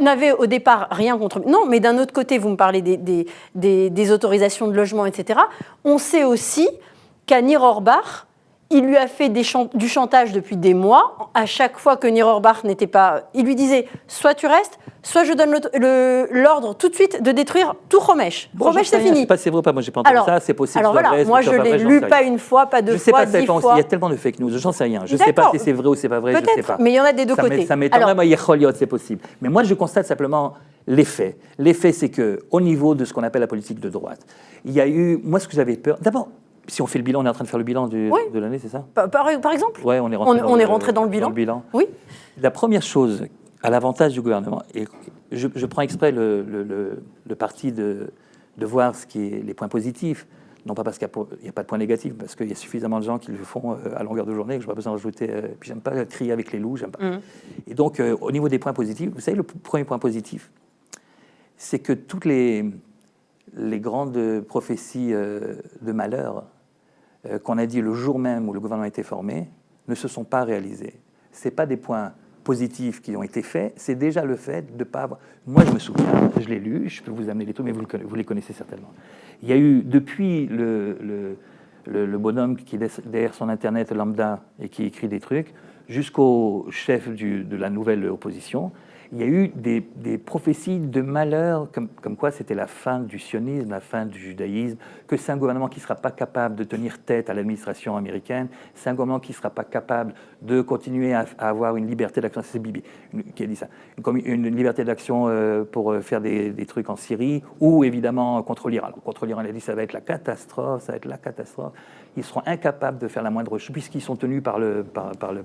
n'avaient au départ rien contre... Non, mais d'un autre côté, vous me parlez des autorisations de logement, etc. On sait aussi qu'à Nir Orbach, il lui a fait du chantage depuis des mois. À chaque fois que Nir Orbach n'était pas... Il lui disait, soit tu restes, soit je donne l'ordre tout de suite de détruire tout Homesh. Homesh, c'est fini. Je ne sais pas si c'est vrai ou pas, moi je n'ai pas entendu ça, c'est possible. Alors voilà, moi je ne l'ai lu pas une fois, pas deux fois, 10 fois. Il y a tellement de fake news, j'en sais rien. Je ne sais pas si c'est vrai ou c'est pas vrai, je ne sais pas. Mais il y en a des deux côtés. Ça m'étonnerait, moi, c'est possible. Mais moi je constate simplement les faits. Les faits, c'est qu'au niveau de ce qu'on appelle la politique de droite, il y a eu... Moi, ce que j'avais peur... D'abord, si on fait le bilan, on est en train de faire le bilan de l'année, c'est ça ? Par exemple ? Oui, on est rentré dans le bilan. Oui. La première chose, à l'avantage du gouvernement, et je prends exprès le parti de voir ce qui est les points positifs, non pas parce qu'il n'y a pas de points négatifs, parce qu'il y a suffisamment de gens qui le font à longueur de journée, que je n'ai pas besoin d'ajouter. Puis j'aime pas crier avec les loups, j'aime pas. Et donc, au niveau des points positifs, vous savez, le premier point positif, c'est que toutes les grandes prophéties de malheur qu'on a dit le jour même où le gouvernement a été formé, ne se sont pas réalisés. Ce n'est pas des points positifs qui ont été faits, c'est déjà le fait de ne pas avoir... Moi, je me souviens, je l'ai lu, je peux vous amener les trucs, mais vous les connaissez certainement. Il y a eu, depuis le bonhomme qui est derrière son Internet lambda et qui écrit des trucs, jusqu'au chef de la nouvelle opposition, il y a eu des prophéties de malheur, comme quoi c'était la fin du sionisme, la fin du judaïsme, que c'est un gouvernement qui ne sera pas capable de tenir tête à l'administration américaine, c'est un gouvernement qui ne sera pas capable de continuer à avoir une liberté d'action, c'est Bibi qui a dit ça, une liberté d'action pour faire des trucs en Syrie, ou évidemment contre l'Iran. Alors, contre l'Iran, il a dit ça va être la catastrophe, Ils seront incapables de faire la moindre chose, puisqu'ils sont tenus par le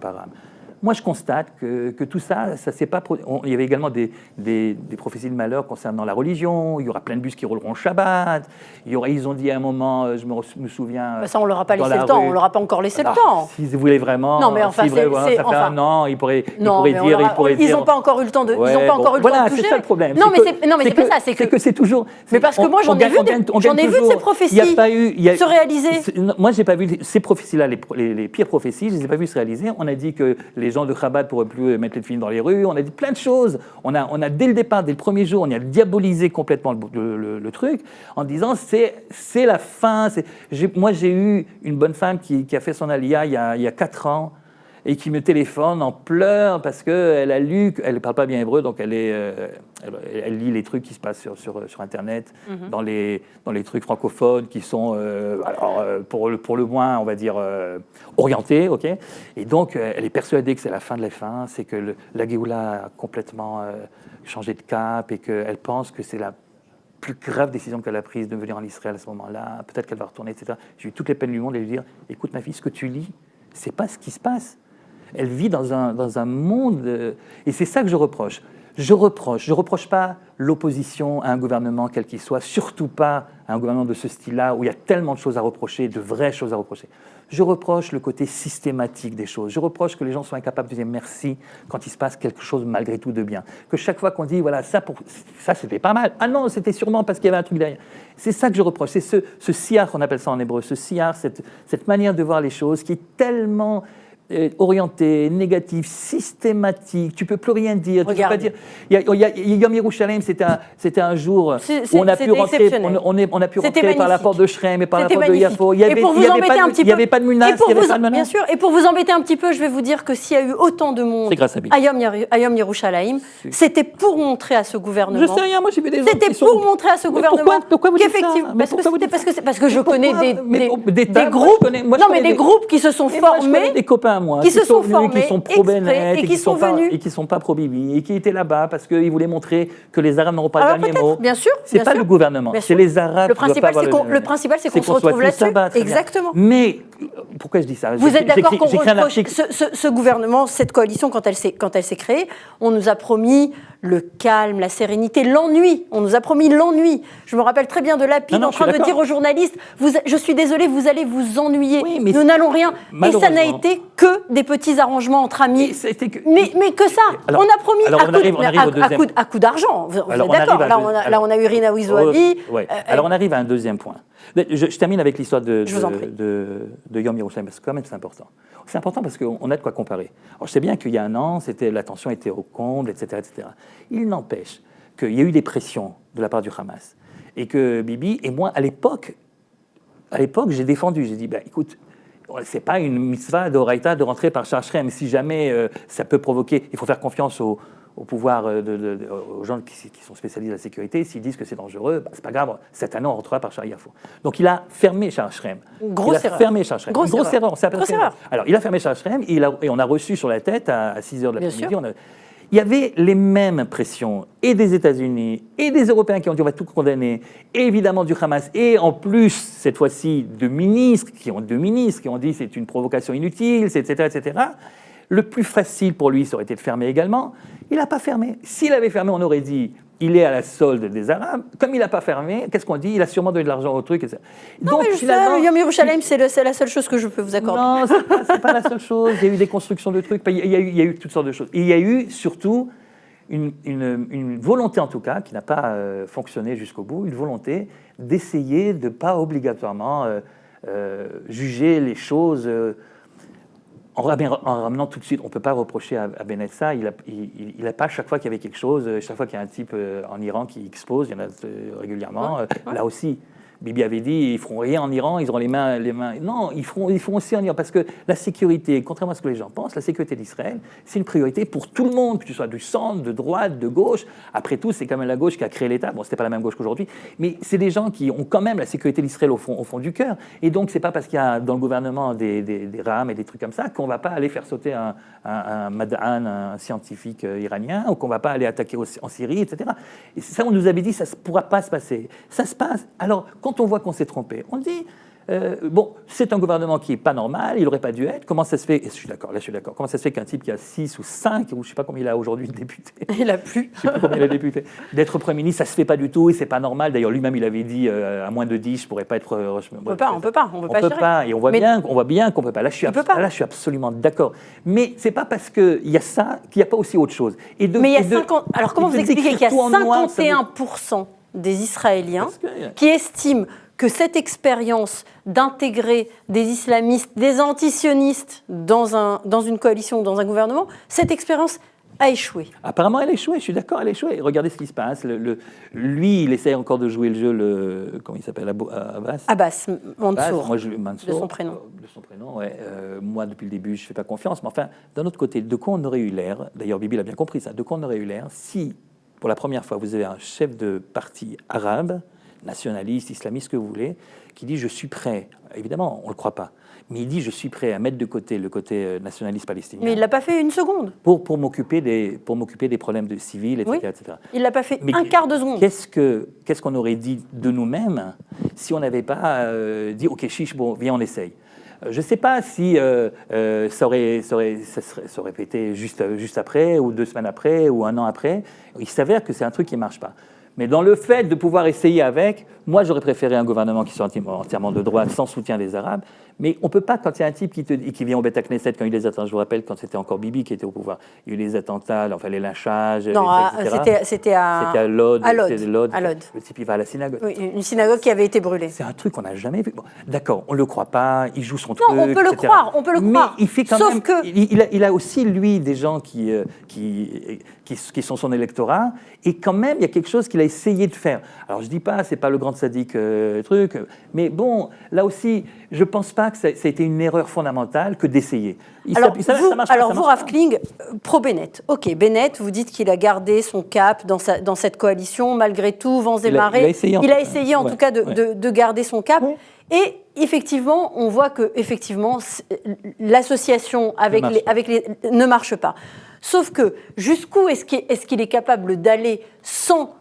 Baram. Moi, je constate que tout ça, ça s'est pas... Il y avait également des prophéties de malheur concernant la religion. Il y aura plein de bus qui rouleront Shabbat. Ils ont dit à un moment, je me souviens... Ça, on ne leur a pas laissé le temps. On ne leur a pas encore laissé le temps. S'ils voulaient vraiment... Non, mais enfin, ça fait un an, ils pourraient dire... Ils n'ont pas encore eu le temps de... Voilà, c'est ça le problème. Non, mais c'est pas ça. C'est que c'est toujours... Mais parce que moi, j'en ai vu de ces prophéties se réaliser. Moi, je n'ai pas vu ces prophéties-là, les pires prophéties, je ne les ai pas vues se réaliser. On a dit que les gens de Chabad ne pourraient plus mettre les films dans les rues. On a dit plein de choses. On a dès le départ, dès le premier jour, on a diabolisé complètement le truc en disant c'est la fin. Moi, j'ai eu une bonne femme qui a fait son alia il y a 4 ans et qui me téléphone en pleurs parce qu'elle a lu, elle ne parle pas bien hébreu, donc elle lit les trucs qui se passent sur Internet, dans les trucs francophones qui sont, pour le moins, on va dire, orientés, ok. Et donc, elle est persuadée que c'est la fin de la fin, c'est que la Géoula a complètement changé de cap et qu'elle pense que c'est la plus grave décision qu'elle a prise de venir en Israël à ce moment-là, peut-être qu'elle va retourner, etc. J'ai eu toutes les peines du monde de lui dire, écoute ma fille, ce que tu lis, c'est pas ce qui se passe. Elle vit dans un monde... et c'est ça que je reproche. Je reproche pas l'opposition à un gouvernement quel qu'il soit, surtout pas à un gouvernement de ce style-là où il y a tellement de choses à reprocher, de vraies choses à reprocher. Je reproche le côté systématique des choses. Je reproche que les gens soient incapables de dire merci quand il se passe quelque chose malgré tout de bien. Que chaque fois qu'on dit voilà ça c'était pas mal. Ah non, c'était sûrement parce qu'il y avait un truc derrière. C'est ça que je reproche. C'est ce siyar qu'on appelle ça en hébreu, ce siyar, cette manière de voir les choses qui est tellement orienté, négatif, systématique, tu peux plus rien dire. Tu peux pas dire. Yom Yerushalayim, c'était un jour où on a pu rentrer, on a pu rentrer par la porte de Shrem et par la porte de Yafo. Il n'y avait pas de menace, bien sûr. Et pour vous embêter un petit peu, je vais vous dire que s'il y a eu autant de monde à Yom Yerushalayim, c'était pour montrer à ce gouvernement. Je sais rien, moi j'ai vu des gens. C'était pour montrer à ce gouvernement. Pourquoi vous dites ça? Parce que je connais des groupes. Non, mais des groupes qui se sont formés. Des copains moi, qui se sont formés, qui sont pro-Bennett et qui sont venus et qui sont pas pro-Bibi et qui étaient là-bas parce qu'ils voulaient montrer que les Arabes n'auront pas le dernier mot. Bien sûr. C'est pas le gouvernement, c'est les Arabes. Le principal, c'est qu'on se retrouve là-dessus. Exactement. Mais pourquoi je dis ça? Vous êtes d'accord qu'on reproche ce gouvernement, cette coalition, quand elle s'est créée, on nous a promis le calme, la sérénité, l'ennui. On nous a promis l'ennui. Je me rappelle très bien de Lapide en train de dire aux journalistes je suis désolé, vous allez vous ennuyer. Oui, nous n'allons rien. Et ça n'a été que des petits arrangements entre amis. Mais que ça. Alors, on a promis à coup d'argent. Vous êtes d'accord? Là, on a eu Rina Ouizouabi. Alors, on arrive à un deuxième point. Je termine avec l'histoire de Yom Yerushalayim, parce que quand même, c'est important. C'est important parce qu'on a de quoi comparer. Alors, je sais bien qu'il y a un an, la tension était au comble, etc., etc. Il n'empêche qu'il y a eu des pressions de la part du Hamas et que Bibi et moi, à l'époque, j'ai défendu. J'ai dit, écoute, c'est pas une mitzvah d'Oraïta de rentrer par Shrem. Si jamais ça peut provoquer, il faut faire confiance au pouvoir, aux gens qui sont spécialisés dans la sécurité. S'ils disent que c'est dangereux, c'est pas grave. Cette année, on rentrera par Yafo. Donc, il a fermé Shrem. Grosse erreur. Grosse erreur. Alors, il a fermé Shrem et on a reçu sur la tête à 6h de l'après-midi. Il y avait les mêmes pressions, et des États-Unis, et des Européens qui ont dit on va tout condamner, et évidemment du Hamas, et en plus, cette fois-ci, deux ministres qui ont dit c'est une provocation inutile, etc., etc. Le plus facile pour lui, ça aurait été de fermer également. Il n'a pas fermé. S'il avait fermé, on aurait dit il est à la solde des Arabes. Comme il n'a pas fermé, qu'est-ce qu'on dit? Il a sûrement donné de l'argent au truc. Etc. Non, donc, mais finalement, Yom Yerushalayim, c'est la seule chose que je peux vous accorder. Non, c'est pas la seule chose. Il y a eu des constructions de trucs. Il y a eu toutes sortes de choses. Et il y a eu surtout une volonté, en tout cas, qui n'a pas fonctionné jusqu'au bout, une volonté d'essayer de ne pas obligatoirement juger les choses. En ramenant tout de suite, on ne peut pas reprocher à Bennett ça. Il n'a pas, chaque fois qu'il y avait quelque chose, chaque fois qu'il y a un type en Iran qui explose, il y en a régulièrement. Là aussi, Bibi avait dit, ils ne feront rien en Iran, ils auront les mains. Non, ils feront aussi en Iran, parce que la sécurité, contrairement à ce que les gens pensent, la sécurité d'Israël, c'est une priorité pour tout le monde, que tu sois du centre, de droite, de gauche. Après tout, c'est quand même la gauche qui a créé l'État. Bon, ce n'était pas la même gauche qu'aujourd'hui, mais c'est des gens qui ont quand même la sécurité d'Israël au fond du cœur. Et donc, ce n'est pas parce qu'il y a dans le gouvernement des rames et des trucs comme ça qu'on ne va pas aller faire sauter un Mad'an, un scientifique iranien, ou qu'on ne va pas aller attaquer en Syrie, etc. Et ça, on nous avait dit, ça ne pourra pas se passer. Ça se passe. Alors, quand on voit qu'on s'est trompé, on dit c'est un gouvernement qui n'est pas normal, il n'aurait pas dû être. Comment ça se fait? Et je suis d'accord. Comment ça se fait qu'un type qui a 6 ou 5, ou je ne sais pas combien il a aujourd'hui de députés, il a plus. Je ne sais plus combien il a de députés, d'être Premier ministre, ça ne se fait pas du tout et c'est pas normal. D'ailleurs, lui-même, il avait dit à moins de 10, je ne pourrais pas être. On peut pas. Et on voit bien qu'on ne peut pas. Là, je suis absolument d'accord. Mais ce n'est pas parce qu'il y a ça qu'il n'y a pas aussi autre chose. Mais il y a 50. Alors, comment vous expliquez qu'il y a 51% des Israéliens qui estiment que cette expérience d'intégrer des islamistes, des antisionistes dans une coalition, dans un gouvernement, cette expérience a échoué? Apparemment, elle a échoué, je suis d'accord, elle a échoué. Regardez ce qui se passe. Lui, il essaie encore de jouer le jeu, comment il s'appelle, Abbas Mansour, de son prénom. Ouais. Moi, depuis le début, je ne fais pas confiance. Mais enfin, d'un autre côté, de quoi on aurait eu l'air, d'ailleurs Bibi l'a bien compris ça, de quoi on aurait eu l'air si, pour la première fois, vous avez un chef de parti arabe, nationaliste, islamiste, ce que vous voulez, qui dit « je suis prêt », évidemment, on ne le croit pas, mais il dit « je suis prêt à mettre de côté le côté nationaliste palestinien ». Mais il ne l'a pas fait une seconde. Pour m'occuper des problèmes de civils, etc. Oui, etc. Il ne l'a pas fait un quart de seconde. Qu'est-ce qu'on aurait dit de nous-mêmes si on n'avait pas dit « ok, chiche, bon, viens, on essaye ». Je ne sais pas si ça aurait été juste après, ou 2 semaines après, ou 1 an après. Il s'avère que c'est un truc qui ne marche pas. Mais dans le fait de pouvoir essayer avec, moi j'aurais préféré un gouvernement qui soit entièrement de droite, sans soutien des Arabes. Mais on ne peut pas, quand il y a un type qui vient au Beta Knesset, quand il y a eu les attentats, je vous rappelle, quand c'était encore Bibi qui était au pouvoir, il y a eu les attentats, enfin les lynchages, non, etc. C'était à Lod. À Lod. Le type, il va à la synagogue. Oui, une synagogue qui avait été brûlée. C'est un truc qu'on n'a jamais vu. Bon, d'accord, on ne le croit pas, il joue son truc. Non, on peut le croire, Mais il fait quand même... Il a aussi, lui, des gens qui sont son électorat, et quand même, il y a quelque chose qu'il a essayé de faire. Alors, je ne dis pas, c'est pas le grand sadique truc, mais bon, là aussi, je ne pense pas que ça a été une erreur fondamentale que d'essayer. Vous, Rav Kling, pro-Bennett. Ok, Bennett, vous dites qu'il a gardé son cap dans cette coalition, malgré tout, vents et marées. Il a essayé en tout cas de garder son cap. Ouais. Et effectivement, on voit que effectivement, l'association avec les ne marche pas. Sauf que jusqu'où est-ce qu'il est capable d'aller sans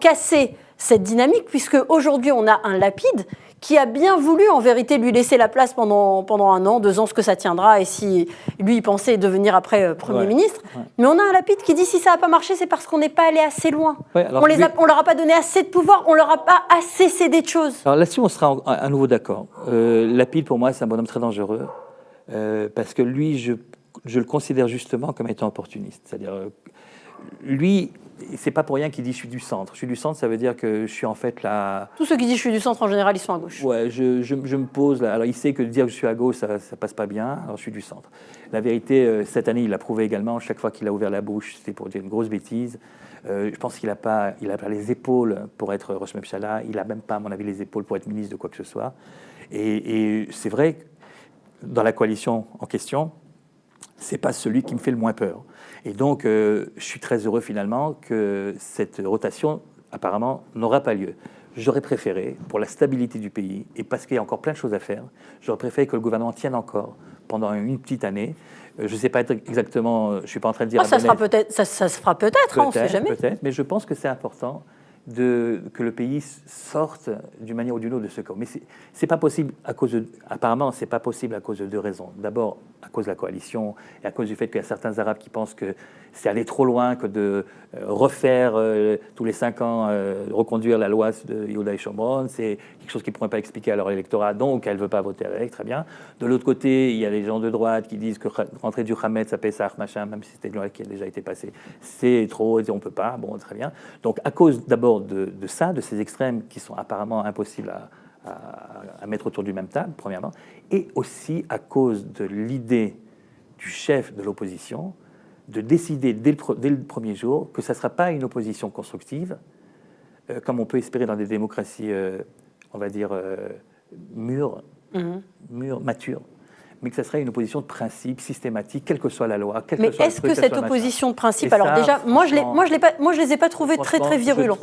casser cette dynamique, puisque aujourd'hui on a un Lapide qui a bien voulu en vérité lui laisser la place pendant 1 an, 2 ans, ce que ça tiendra, et si lui il pensait devenir après Premier ministre. Ouais. Mais on a un Lapide qui dit si ça n'a pas marché, c'est parce qu'on n'est pas allé assez loin. Ouais, on leur a pas donné assez de pouvoir, on leur a pas assez cédé de choses. Alors là-dessus, on sera à nouveau d'accord. Lapide, pour moi, c'est un bonhomme très dangereux, parce que lui, je le considère justement comme étant opportuniste. C'est-à-dire, lui, c'est pas pour rien qu'il dit je suis du centre. Je suis du centre, ça veut dire que je suis en fait là. Tous ceux qui disent je suis du centre, en général, ils sont à gauche. Ouais, je me pose là. Alors, il sait que de dire que je suis à gauche, ça passe pas bien. Alors, je suis du centre. La vérité, cette année, il l'a prouvé également. Chaque fois qu'il a ouvert la bouche, c'était pour dire une grosse bêtise. Je pense qu'il n'a pas les épaules pour être Rosh Mepshala. Il n'a même pas, à mon avis, les épaules pour être ministre de quoi que ce soit. Et c'est vrai que dans la coalition en question, c'est pas celui qui me fait le moins peur. Et donc, je suis très heureux finalement que cette rotation, apparemment, n'aura pas lieu. J'aurais préféré, pour la stabilité du pays, et parce qu'il y a encore plein de choses à faire, j'aurais préféré que le gouvernement tienne encore pendant une petite année. Je ne sais pas exactement, je ne suis pas en train de dire... ça se fera peut-être, on ne sait jamais. Peut-être, mais je pense que c'est important que le pays sorte d'une manière ou d'une autre de ce cas. Mais c'est pas possible apparemment, c'est pas possible à cause de 2 raisons. D'abord, à cause de la coalition et à cause du fait qu'il y a certains Arabes qui pensent que c'est aller trop loin que de refaire tous les 5 ans, reconduire la loi de Yehuda et Shomron. C'est quelque chose qu'ils ne pourraient pas expliquer à leur électorat, donc elle ne veut pas voter avec, très bien. De l'autre côté, il y a les gens de droite qui disent que rentrer du Hametz à Pessah, machin, même si c'était une loi qui a déjà été passée, c'est trop, on ne peut pas, bon, très bien. Donc à cause d'abord de ça, de ces extrêmes qui sont apparemment impossibles à mettre autour du même table, premièrement, et aussi à cause de l'idée du chef de l'opposition de décider dès le premier jour que ça ne sera pas une opposition constructive, comme on peut espérer dans des démocraties, on va dire, mûres, matures, mais que ça serait une opposition de principe, systématique, quelle que soit la loi. Mais est-ce que cette opposition de principe, alors déjà, moi je les ai pas trouvés très virulents.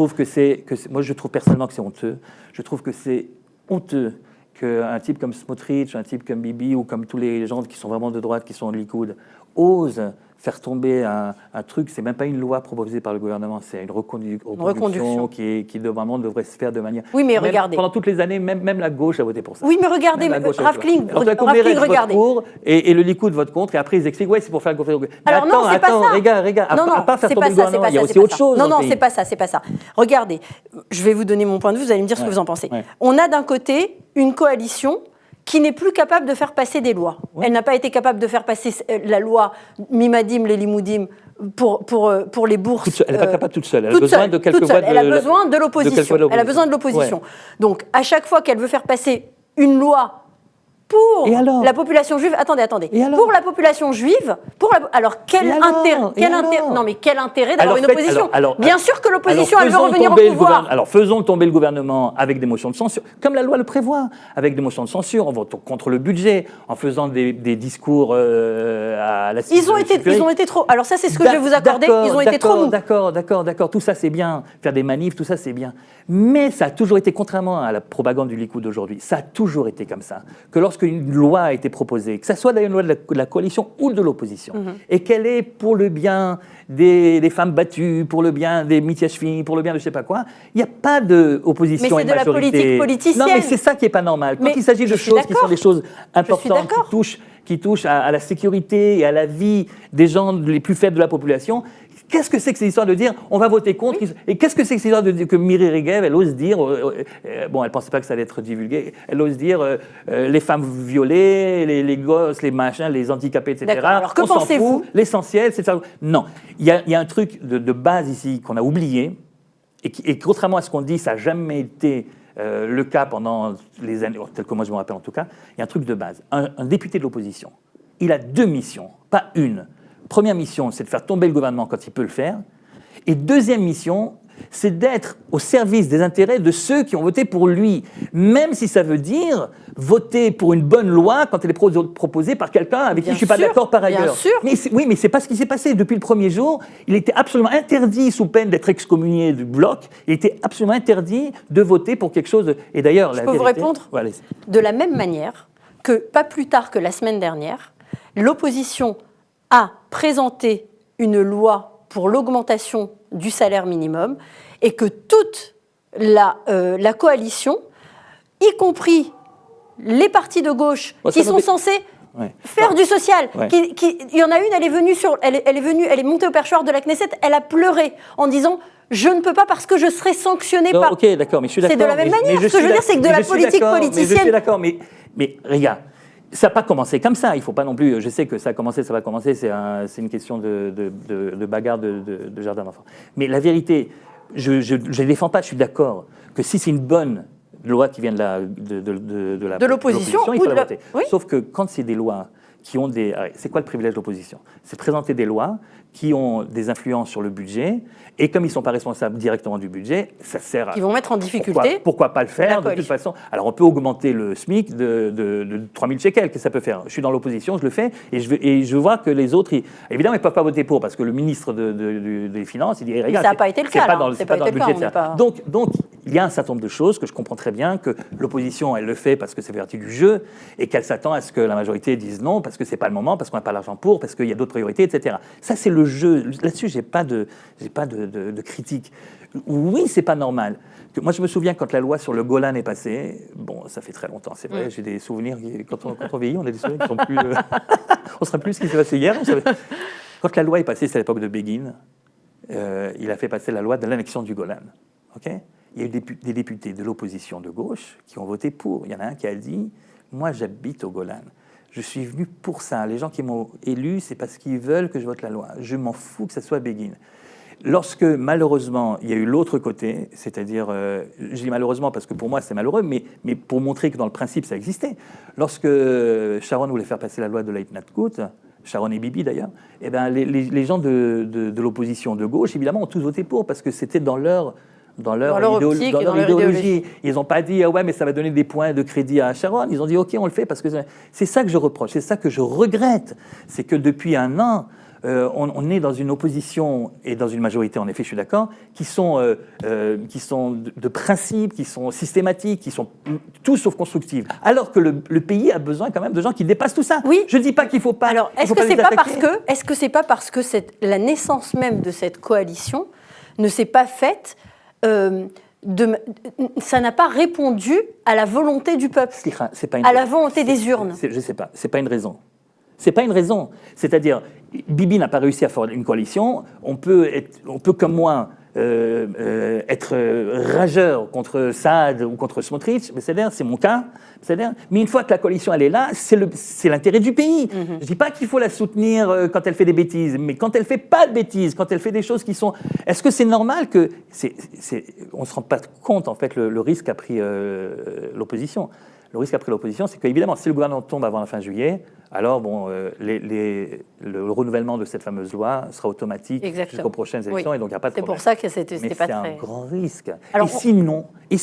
Moi je trouve personnellement que c'est honteux. Je trouve que c'est honteux qu'un type comme Smotrich, un type comme Bibi, ou comme tous les gens qui sont vraiment de droite, qui sont de Likoud, osent faire tomber un truc, c'est même pas une loi proposée par le gouvernement, c'est une reconduction qui normalement devrait se faire de manière... Oui, mais regardez. Pendant toutes les années, même la gauche a voté pour ça. Oui, mais regardez, Rav Kling, regardez. Et le Likoud vote contre, et après ils expliquent, ouais, c'est pour faire le gouvernement. Alors non, c'est pas ça. Regarde, à part faire tomber le gouvernement, il y a aussi autre chose. Non, c'est pas ça. Regardez, je vais vous donner mon point de vue, vous allez me dire ce que vous en pensez. On a d'un côté une coalition qui n'est plus capable de faire passer des lois. Ouais. Elle n'a pas été capable de faire passer la loi Mimadim, les Limoudim pour les bourses. Elle n'est pas capable toute seule. Elle a besoin de quelques voix. Elle a besoin de l'opposition. Elle a besoin de l'opposition. Ouais. Donc, à chaque fois qu'elle veut faire passer une loi pour la population juive, attendez, pour la population juive, alors quel intérêt d'avoir une opposition? Bien sûr que l'opposition, elle veut revenir au pouvoir. Alors faisons tomber le gouvernement avec des motions de censure, comme la loi le prévoit, avec des motions de censure, en votant contre le budget, en faisant des discours à la ils ont été trop. Alors ça, c'est ce que je vais vous accorder. Ils ont été trop mous. D'accord. Tout ça, c'est bien. Faire des manifs, tout ça, c'est bien. Mais ça a toujours été, contrairement à la propagande du Likoud d'aujourd'hui, ça a toujours été comme ça. Que lorsque lorsqu'une loi a été proposée, que ce soit d'ailleurs une loi de la coalition ou de l'opposition, et qu'elle est pour le bien des femmes battues, pour le bien des Mitiashvili, pour le bien de je ne sais pas quoi, il n'y a pas d'opposition et Mais c'est de majorité. la politique politicienne. Non, mais c'est ça qui n'est pas normal. Quand il s'agit de choses qui sont des choses importantes, qui touchent à la sécurité et à la vie des gens les plus faibles de la population, qu'est-ce que c'est que cette histoire de dire on va voter contre? Et qu'est-ce que c'est que cette histoire de dire que Miri Regev, elle ose dire, bon, elle ne pensait pas que ça allait être divulgué, elle ose dire les femmes violées, les gosses, les machins, les handicapés, etc. Alors que pensez-vous? L'essentiel, c'est ça. Non, il y a un truc de base ici qu'on a oublié, et contrairement à ce qu'on dit, ça n'a jamais été le cas pendant les années, tel que moi je me rappelle en tout cas, il y a un truc de base. Un député de l'opposition, il a 2 missions, pas une. Première mission, c'est de faire tomber le gouvernement quand il peut le faire. Et deuxième mission, c'est d'être au service des intérêts de ceux qui ont voté pour lui, même si ça veut dire voter pour une bonne loi quand elle est proposée par quelqu'un avec qui je ne suis pas d'accord par ailleurs. Mais oui, mais ce n'est pas ce qui s'est passé. Depuis le premier jour, il était absolument interdit, sous peine d'être excommunié du bloc, il était absolument interdit de voter pour quelque chose. Et d'ailleurs, je peux vous répondre de la même manière que, pas plus tard que la semaine dernière, l'opposition a présenté une loi pour l'augmentation du salaire minimum et que toute la coalition, y compris les partis de gauche qui sont censés faire du social, il y en a une, elle est montée au perchoir de la Knesset, elle a pleuré en disant je ne peux pas parce que je serai sanctionnée par... Ok, d'accord, mais je suis d'accord. C'est de la même manière. Ce que je veux dire, c'est que de la politique politicienne... Je suis d'accord, mais regarde, ça n'a pas commencé comme ça. Il ne faut pas non plus. Je sais que ça a commencé, ça va commencer. C'est une question de bagarre de jardin d'enfants. Mais la vérité, je ne défends pas. Je suis d'accord que si c'est une bonne loi qui vient de l'opposition, il faut la voter. Oui. Sauf que quand c'est des lois qui ont des... C'est quoi le privilège de l'opposition? C'est présenter des lois qui ont des influences sur le budget, et comme ils ne sont pas responsables directement du budget, ça sert à... Ils vont mettre en difficulté. Pourquoi pas le faire de toute façon? Alors on peut augmenter le SMIC de 3 000 shekels, que ça peut faire. Je suis dans l'opposition, je le fais, et je vois que les autres, évidemment, ils ne peuvent pas voter pour, parce que le ministre des Finances, il dit, regarde, ça n'a pas été le cas. C'est pas dans le budget de ça. Donc, il y a un certain nombre de choses que je comprends très bien, que l'opposition, elle le fait parce que c'est partie du jeu, et qu'elle s'attend à ce que la majorité dise non, parce que c'est pas le moment, parce qu'on n'a pas l'argent pour, parce qu'il y a d'autres priorités, etc. Ça, c'est le jeu. Là-dessus, j'ai pas de critique. Oui, c'est pas normal. Moi, je me souviens quand la loi sur le Golan est passée. Bon, ça fait très longtemps, c'est vrai. J'ai des souvenirs. Quand on vieillit, on a des souvenirs qui sont plus. On se rappelle plus ce qui s'est passé hier. Quand la loi est passée, c'est à l'époque de Begin. Il a fait passer la loi de l'annexion du Golan. Ok. Il y a eu des députés de l'opposition de gauche qui ont voté pour. Il y en a un qui a dit « Moi, j'habite au Golan. Je suis venu pour ça. Les gens qui m'ont élu, c'est parce qu'ils veulent que je vote la loi. Je m'en fous que ça soit Begin. » Lorsque, malheureusement, il y a eu l'autre côté, c'est-à-dire, je dis malheureusement parce que pour moi c'est malheureux, mais pour montrer que dans le principe ça existait, lorsque Sharon voulait faire passer la loi de l'Aitnatkut, Sharon et Bibi d'ailleurs, eh ben, les gens de l'opposition de gauche, évidemment, ont tous voté pour, parce que c'était dans leur idéologie. Ils n'ont pas dit « Ah ouais, mais ça va donner des points de crédit à Sharon ». Ils ont dit « Ok, on le fait parce que… » C'est ça que je reproche, c'est ça que je regrette. C'est que depuis un an, on est dans une opposition et dans une majorité, en effet, je suis d'accord, qui sont de principe, qui sont systématiques, qui sont tout sauf constructives. Alors que le pays a besoin quand même de gens qui dépassent tout ça. Oui. Je ne dis pas qu'il ne faut pas. Alors, est-ce que c'est pas parce que la naissance même de cette coalition ne s'est pas faite ça n'a pas répondu à la volonté du peuple, à la volonté des urnes? Je ne sais pas, c'est pas une raison. C'est pas une raison. C'est-à-dire, Bibi n'a pas réussi à faire une coalition. On peut comme moi, être rageur contre Saad ou contre Smotrich, c'est mon cas. Mais une fois que la coalition elle est là, c'est l'intérêt du pays. Mm-hmm. Je dis pas qu'il faut la soutenir quand elle fait des bêtises, mais quand elle fait pas de bêtises, quand elle fait des choses qui sont... Est-ce que c'est normal que... On se rend pas compte, en fait, le risque qu'a pris l'opposition. Le risque après l'opposition, c'est qu'évidemment, si le gouvernement tombe avant la fin juillet, alors bon, le renouvellement de cette fameuse loi sera automatique jusqu'aux prochaines élections, et donc il n'y a pas de problème. C'est pour ça que c'était pas très... Mais c'est un grand risque. Alors, et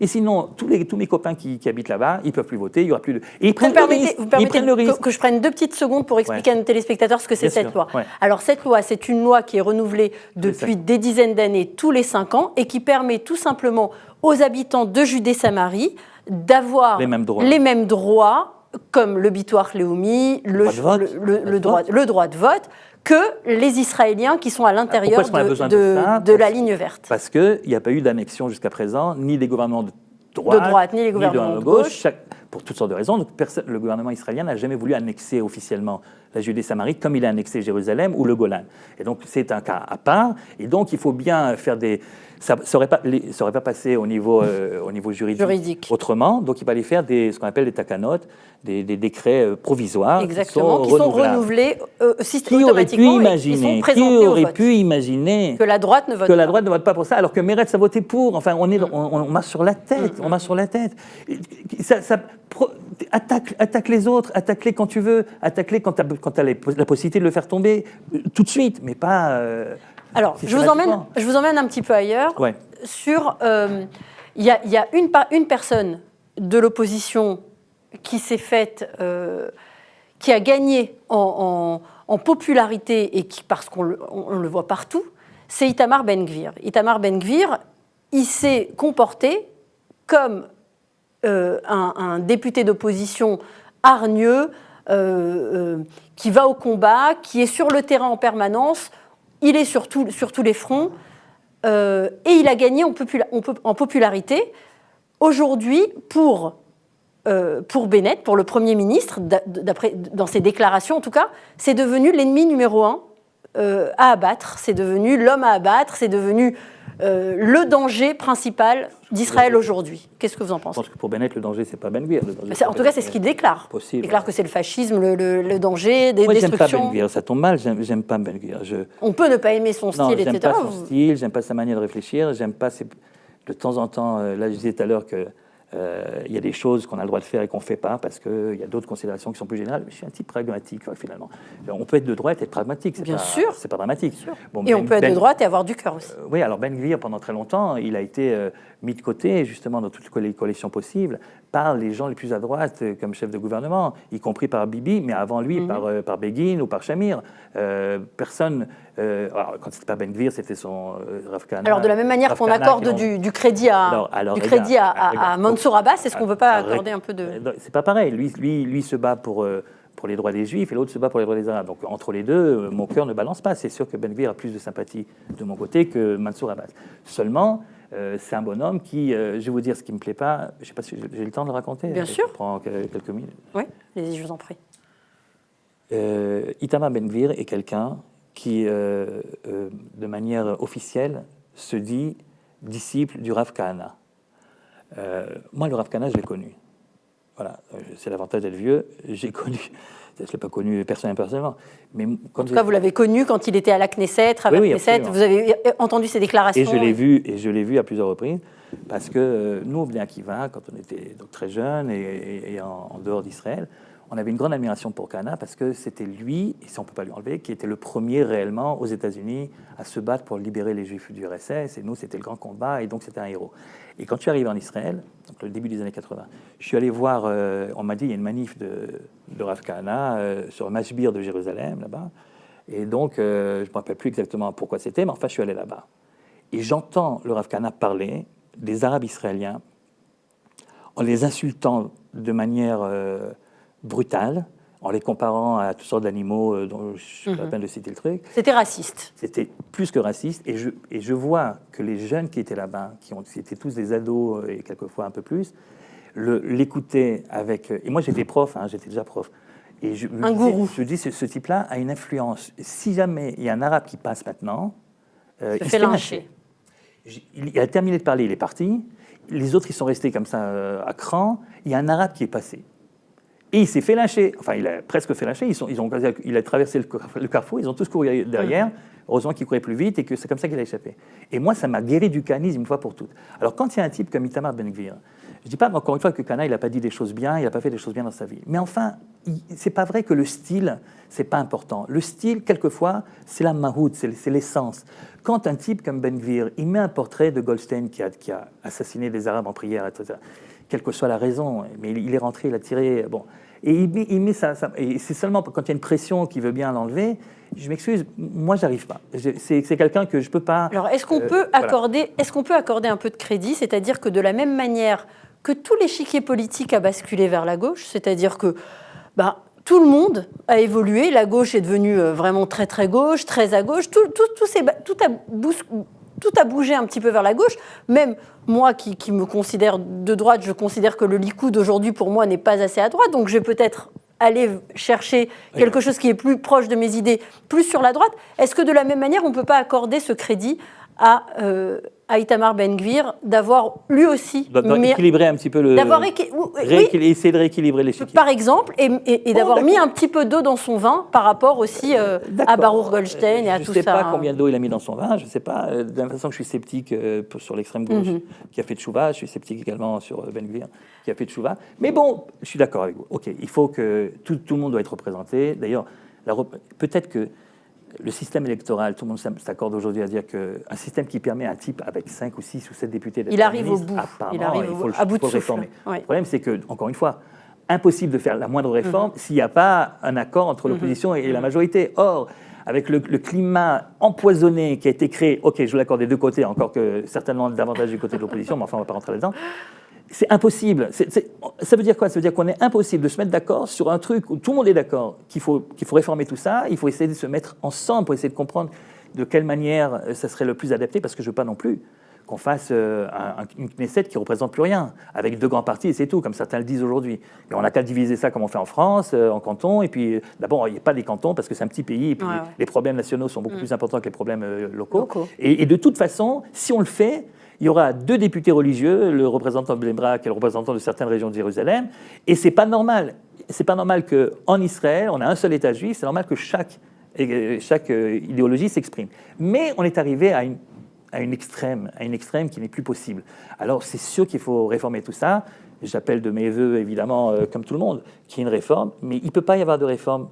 sinon, tous mes copains qui habitent là-bas, ils ne peuvent plus voter, il n'y aura plus de... Et ils prennent le risque. Que je prenne 2 petites secondes pour expliquer à nos téléspectateurs ce que c'est cette loi. Ouais. Alors cette loi, c'est une loi qui est renouvelée depuis des dizaines d'années, tous les 5 ans, et qui permet tout simplement aux habitants de Judée-Samarie d'avoir les mêmes droits comme le Bitoire Leumi, le droit de vote, que les Israéliens qui sont à l'intérieur de la ligne verte. Parce qu'il n'y a pas eu d'annexion jusqu'à présent, ni des gouvernements de droite ni les gouvernements de gauche. Pour toutes sortes de raisons. Donc, le gouvernement israélien n'a jamais voulu annexer officiellement la Judée-Samarie comme il a annexé Jérusalem ou le Golan. Et donc, c'est un cas à part. Et donc, il faut bien faire des... Ça n'aurait pas passé au niveau juridique autrement. Donc, il fallait faire ce qu'on appelle des takanot, des décrets provisoires. Exactement, qui sont renouvelés systématiquement et qui sont présentés Qui au aurait vote. pu imaginer que la droite ne vote pas pour ça, alors que Meretz a voté pour. Enfin, on marche sur la tête. On marche sur la tête. Attaque les autres, attaque-les quand tu veux, attaque-les quand tu as la possibilité de le faire tomber tout de suite, mais pas... Alors, je vous emmène un petit peu ailleurs. Ouais. Il y a une personne de l'opposition qui s'est faite, qui a gagné en popularité et parce qu'on le voit partout, c'est Itamar Ben-Gvir. Itamar Ben-Gvir, il s'est comporté comme un député d'opposition hargneux, qui va au combat, qui est sur le terrain en permanence. Il est sur tous les fronts et il a gagné en popularité. Aujourd'hui, pour Bennett, pour le Premier ministre, dans ses déclarations en tout cas, c'est devenu l'ennemi numéro 1 à abattre. C'est devenu l'homme à abattre. C'est devenu le danger principal d'Israël aujourd'hui. Qu'est-ce que vous en pensez ? Je pense que pour Bennett, le danger, c'est pas Ben-Gvir. En tout cas, c'est ce qu'il déclare. Il déclare que c'est le fascisme, le danger, des destructions. Moi, j'aime pas Ben-Gvir. Ça tombe mal, j'aime pas Ben-Gvir. On peut ne pas aimer son style, etc. J'aime pas son style, j'aime pas sa manière de réfléchir, j'aime pas de temps en temps, là, je disais tout à l'heure que il y a des choses qu'on a le droit de faire et qu'on ne fait pas parce qu'il y a d'autres considérations qui sont plus générales. Mais je suis un type pragmatique, finalement. On peut être de droite et être pragmatique. C'est pas dramatique. Bon, et on peut être de droite et avoir du cœur aussi. Oui, alors Ben-Gvir, pendant très longtemps, il a été mis de côté, justement, dans toutes les coalitions possibles, par les gens les plus à droite comme chef de gouvernement, y compris par Bibi, mais avant lui, par Begin ou par Shamir. Personne... alors, quand c'était pas Ben-Gvir, c'était son Rav Kahana. Alors, de la même manière qu'on accorde du crédit à Mansour Abbas, est-ce qu'on ne veut pas accorder un peu de... C'est pas pareil. Lui se bat pour les droits des Juifs et l'autre se bat pour les droits des Arabes. Donc, entre les deux, mon cœur ne balance pas. C'est sûr que Ben-Gvir a plus de sympathie de mon côté que Mansour Abbas. Seulement, c'est un bonhomme qui... je vais vous dire ce qui ne me plaît pas. Je ne sais pas si j'ai le temps de le raconter. Bien sûr. Ça prend quelques minutes. Oui, allez-y, je vous en prie. Itamar Ben-Gvir est quelqu'un qui, de manière officielle, se dit disciple du Rav Kahana. Moi, le Rav Kahana, je l'ai connu. Voilà, c'est l'avantage d'être vieux. J'ai connu, je ne l'ai pas connu personnellement. Mais en tout cas, vous l'avez connu quand il était à la Knesset, Knesset. Vous avez entendu ses déclarations. Et je l'ai vu à plusieurs reprises, parce que nous, au Bnei Akiva, quand on était donc très jeunes et en dehors d'Israël, on avait une grande admiration pour Kahana parce que c'était lui, et ça on ne peut pas lui enlever, qui était le premier réellement aux États-Unis à se battre pour libérer les Juifs du RSS. Et nous, c'était le grand combat, et donc c'était un héros. Et quand je suis arrivé en Israël, donc le début des années 80, je suis allé voir, on m'a dit, il y a une manif de Rav Kahana sur le Mashbir de Jérusalem, là-bas. Et donc, je ne me rappelle plus exactement pourquoi c'était, mais enfin, je suis allé là-bas. Et j'entends le Rav Kahana parler des Arabes israéliens en les insultant de manière... brutale, en les comparant à toutes sortes d'animaux dont je ne suis pas peine de citer le truc. C'était raciste. C'était plus que raciste. Et je vois que les jeunes qui étaient là-bas, qui étaient tous des ados et quelquefois un peu plus, l'écoutaient avec... Et moi, j'étais prof, j'étais déjà prof. Et gourou. Je dis, ce type-là a une influence. Si jamais il y a un arabe qui passe maintenant, il se fait lyncher. Il a terminé de parler, il est parti. Les autres, ils sont restés comme ça à cran. Il y a un arabe qui est passé. Et il s'est fait lyncher. Enfin, il a presque fait lyncher. Il a traversé le carrefour. Ils ont tous couru derrière. Heureusement qu'il courait plus vite et que c'est comme ça qu'il a échappé. Et moi, ça m'a guéri du kahanisme une fois pour toutes. Alors, quand il y a un type comme Itamar Ben-Gvir, je ne dis pas encore une fois que Kahana, il n'a pas dit des choses bien, il n'a pas fait des choses bien dans sa vie. Mais enfin, c'est pas vrai que le style, c'est pas important. Le style, quelquefois, c'est la mahout, c'est l'essence. Quand un type comme Ben-Gvir, il met un portrait de Goldstein qui a assassiné des Arabes en prière, etc., quelle que soit la raison, mais il est rentré, il a tiré, bon, et il met ça, et c'est seulement quand il y a une pression qui veut bien l'enlever. Je m'excuse, moi j'arrive pas. C'est quelqu'un que je peux pas. Alors est-ce qu'on peut accorder un peu de crédit, c'est-à-dire que de la même manière que tout l'échiquier politique a basculé vers la gauche, c'est-à-dire que tout le monde a évolué, la gauche est devenue vraiment très très gauche, très à gauche, tout a bougé un petit peu vers la gauche. Même moi qui me considère de droite, je considère que le Likoud aujourd'hui pour moi n'est pas assez à droite, donc je vais peut-être aller chercher quelque chose qui est plus proche de mes idées, plus sur la droite. Est-ce que de la même manière on ne peut pas accorder ce crédit à Itamar Ben-Gvir d'avoir lui aussi équilibrer un petit peu essayer de rééquilibrer l'échiquier. Par exemple, et d'avoir mis un petit peu d'eau dans son vin par rapport aussi à Baruch Goldstein et à tout ça. Je ne sais pas combien d'eau il a mis dans son vin, je ne sais pas. De la même façon que je suis sceptique sur l'extrême gauche qui a fait tchouva, je suis sceptique également sur Ben-Gvir qui a fait tchouva. Mais bon, je suis d'accord avec vous. Ok, il faut que tout le monde doit être représenté. D'ailleurs, peut-être que le système électoral, tout le monde s'accorde aujourd'hui à dire qu'un système qui permet à un type avec 5 ou 6 ou 7 députés d'être ministre, il arrive à bout de souffle. Ouais. Le problème, c'est que, encore une fois, impossible de faire la moindre réforme s'il n'y a pas un accord entre l'opposition et la majorité. Or, avec le climat empoisonné qui a été créé, ok, je vous l'accorde des deux côtés, encore que certainement davantage du côté de l'opposition, mais enfin, on ne va pas rentrer là-dedans. C'est impossible. Ça veut dire quoi? Ça veut dire qu'on est impossible de se mettre d'accord sur un truc où tout le monde est d'accord qu'il faut réformer tout ça. Il faut essayer de se mettre ensemble pour essayer de comprendre de quelle manière ça serait le plus adapté, parce que je ne veux pas non plus qu'on fasse une Knesset qui ne représente plus rien, avec 2 grands partis et c'est tout, comme certains le disent aujourd'hui. Et on n'a qu'à diviser ça comme on fait en France, en cantons, et puis d'abord, il n'y a pas des cantons parce que c'est un petit pays, et puis les problèmes nationaux sont beaucoup plus importants que les problèmes locaux. Et de toute façon, si on le fait, il y aura 2 députés religieux, le représentant de Bnei Brak et le représentant de certaines régions de Jérusalem, et c'est pas normal. C'est pas normal qu'en Israël, on a un seul État juif, c'est normal que chaque idéologie s'exprime. Mais on est arrivé à une extrême qui n'est plus possible. Alors c'est sûr qu'il faut réformer tout ça. J'appelle de mes voeux, évidemment, comme tout le monde, qu'il y ait une réforme, mais il ne peut pas y avoir de réforme.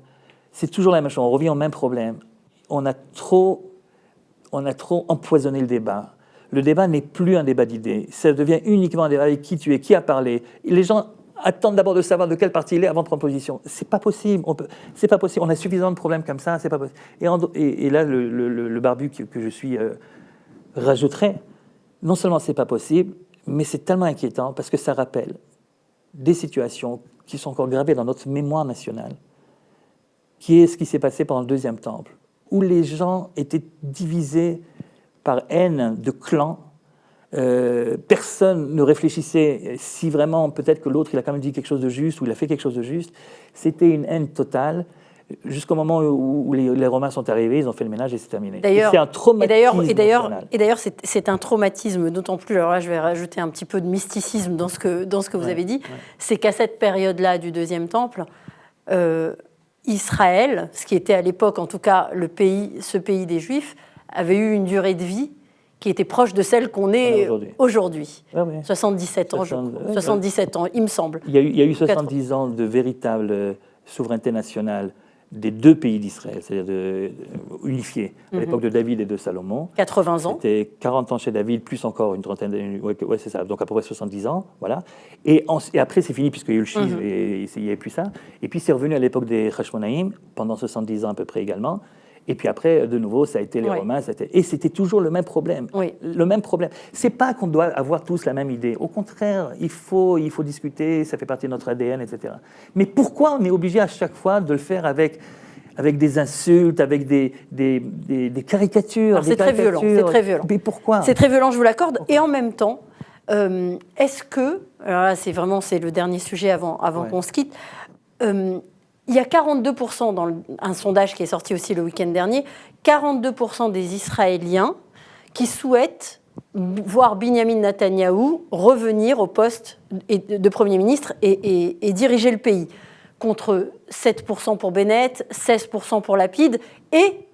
C'est toujours la même chose, on revient au même problème. On a trop empoisonné le débat. Le débat n'est plus un débat d'idées, ça devient uniquement un débat avec qui tu es, qui a parlé. Les gens attendent d'abord de savoir de quel parti il est avant de prendre position. C'est pas possible. C'est pas possible. On a suffisamment de problèmes comme ça. C'est pas possible. Et là, le barbu que je suis rajouterait. Non seulement c'est pas possible, mais c'est tellement inquiétant parce que ça rappelle des situations qui sont encore gravées dans notre mémoire nationale, qui est ce qui s'est passé pendant le Deuxième Temple, où les gens étaient divisés par haine de clans. Personne ne réfléchissait si vraiment peut-être que l'autre il a quand même dit quelque chose de juste ou il a fait quelque chose de juste. C'était une haine totale jusqu'au moment où les Romains sont arrivés, ils ont fait le ménage et c'est terminé. D'ailleurs, c'est un traumatisme national. Et d'ailleurs, c'est un traumatisme d'autant plus. Alors là, je vais rajouter un petit peu de mysticisme dans ce que vous avez dit. C'est qu'à cette période-là du Deuxième Temple, Israël, ce qui était à l'époque en tout cas ce pays des Juifs, avait eu une durée de vie qui était proche de celle qu'on est aujourd'hui. 77 ans, 77 ans, il me semble. Il y a eu 70 ans de véritable souveraineté nationale des 2 pays d'Israël, c'est-à-dire unifiés, à l'époque de David et de Salomon. 80 ans. C'était 40 ans chez David, plus encore une trentaine d'années. Ouais, c'est ça, donc à peu près 70 ans, voilà. Et après, c'est fini, puisqu'il y a eu le schisme, et il n'y avait plus ça. Et puis, c'est revenu à l'époque des Hashmonaïm, pendant 70 ans à peu près également. Et puis après, de nouveau, ça a été les Romains. Et c'était toujours le même problème. Le même problème. C'est pas qu'on doit avoir tous la même idée. Au contraire, il faut discuter, ça fait partie de notre ADN, etc. Mais pourquoi on est obligé à chaque fois de le faire avec des insultes, avec des caricatures? C'est très violent. Mais pourquoi? C'est très violent, je vous l'accorde. Et en même temps, est-ce que... Alors là, c'est le dernier sujet avant qu'on se quitte. Il y a 42% dans un sondage qui est sorti aussi le week-end dernier, 42% des Israéliens qui souhaitent voir Binyamin Netanyahou revenir au poste de Premier ministre et diriger le pays, contre 7% pour Bennett, 16% pour Lapid, et,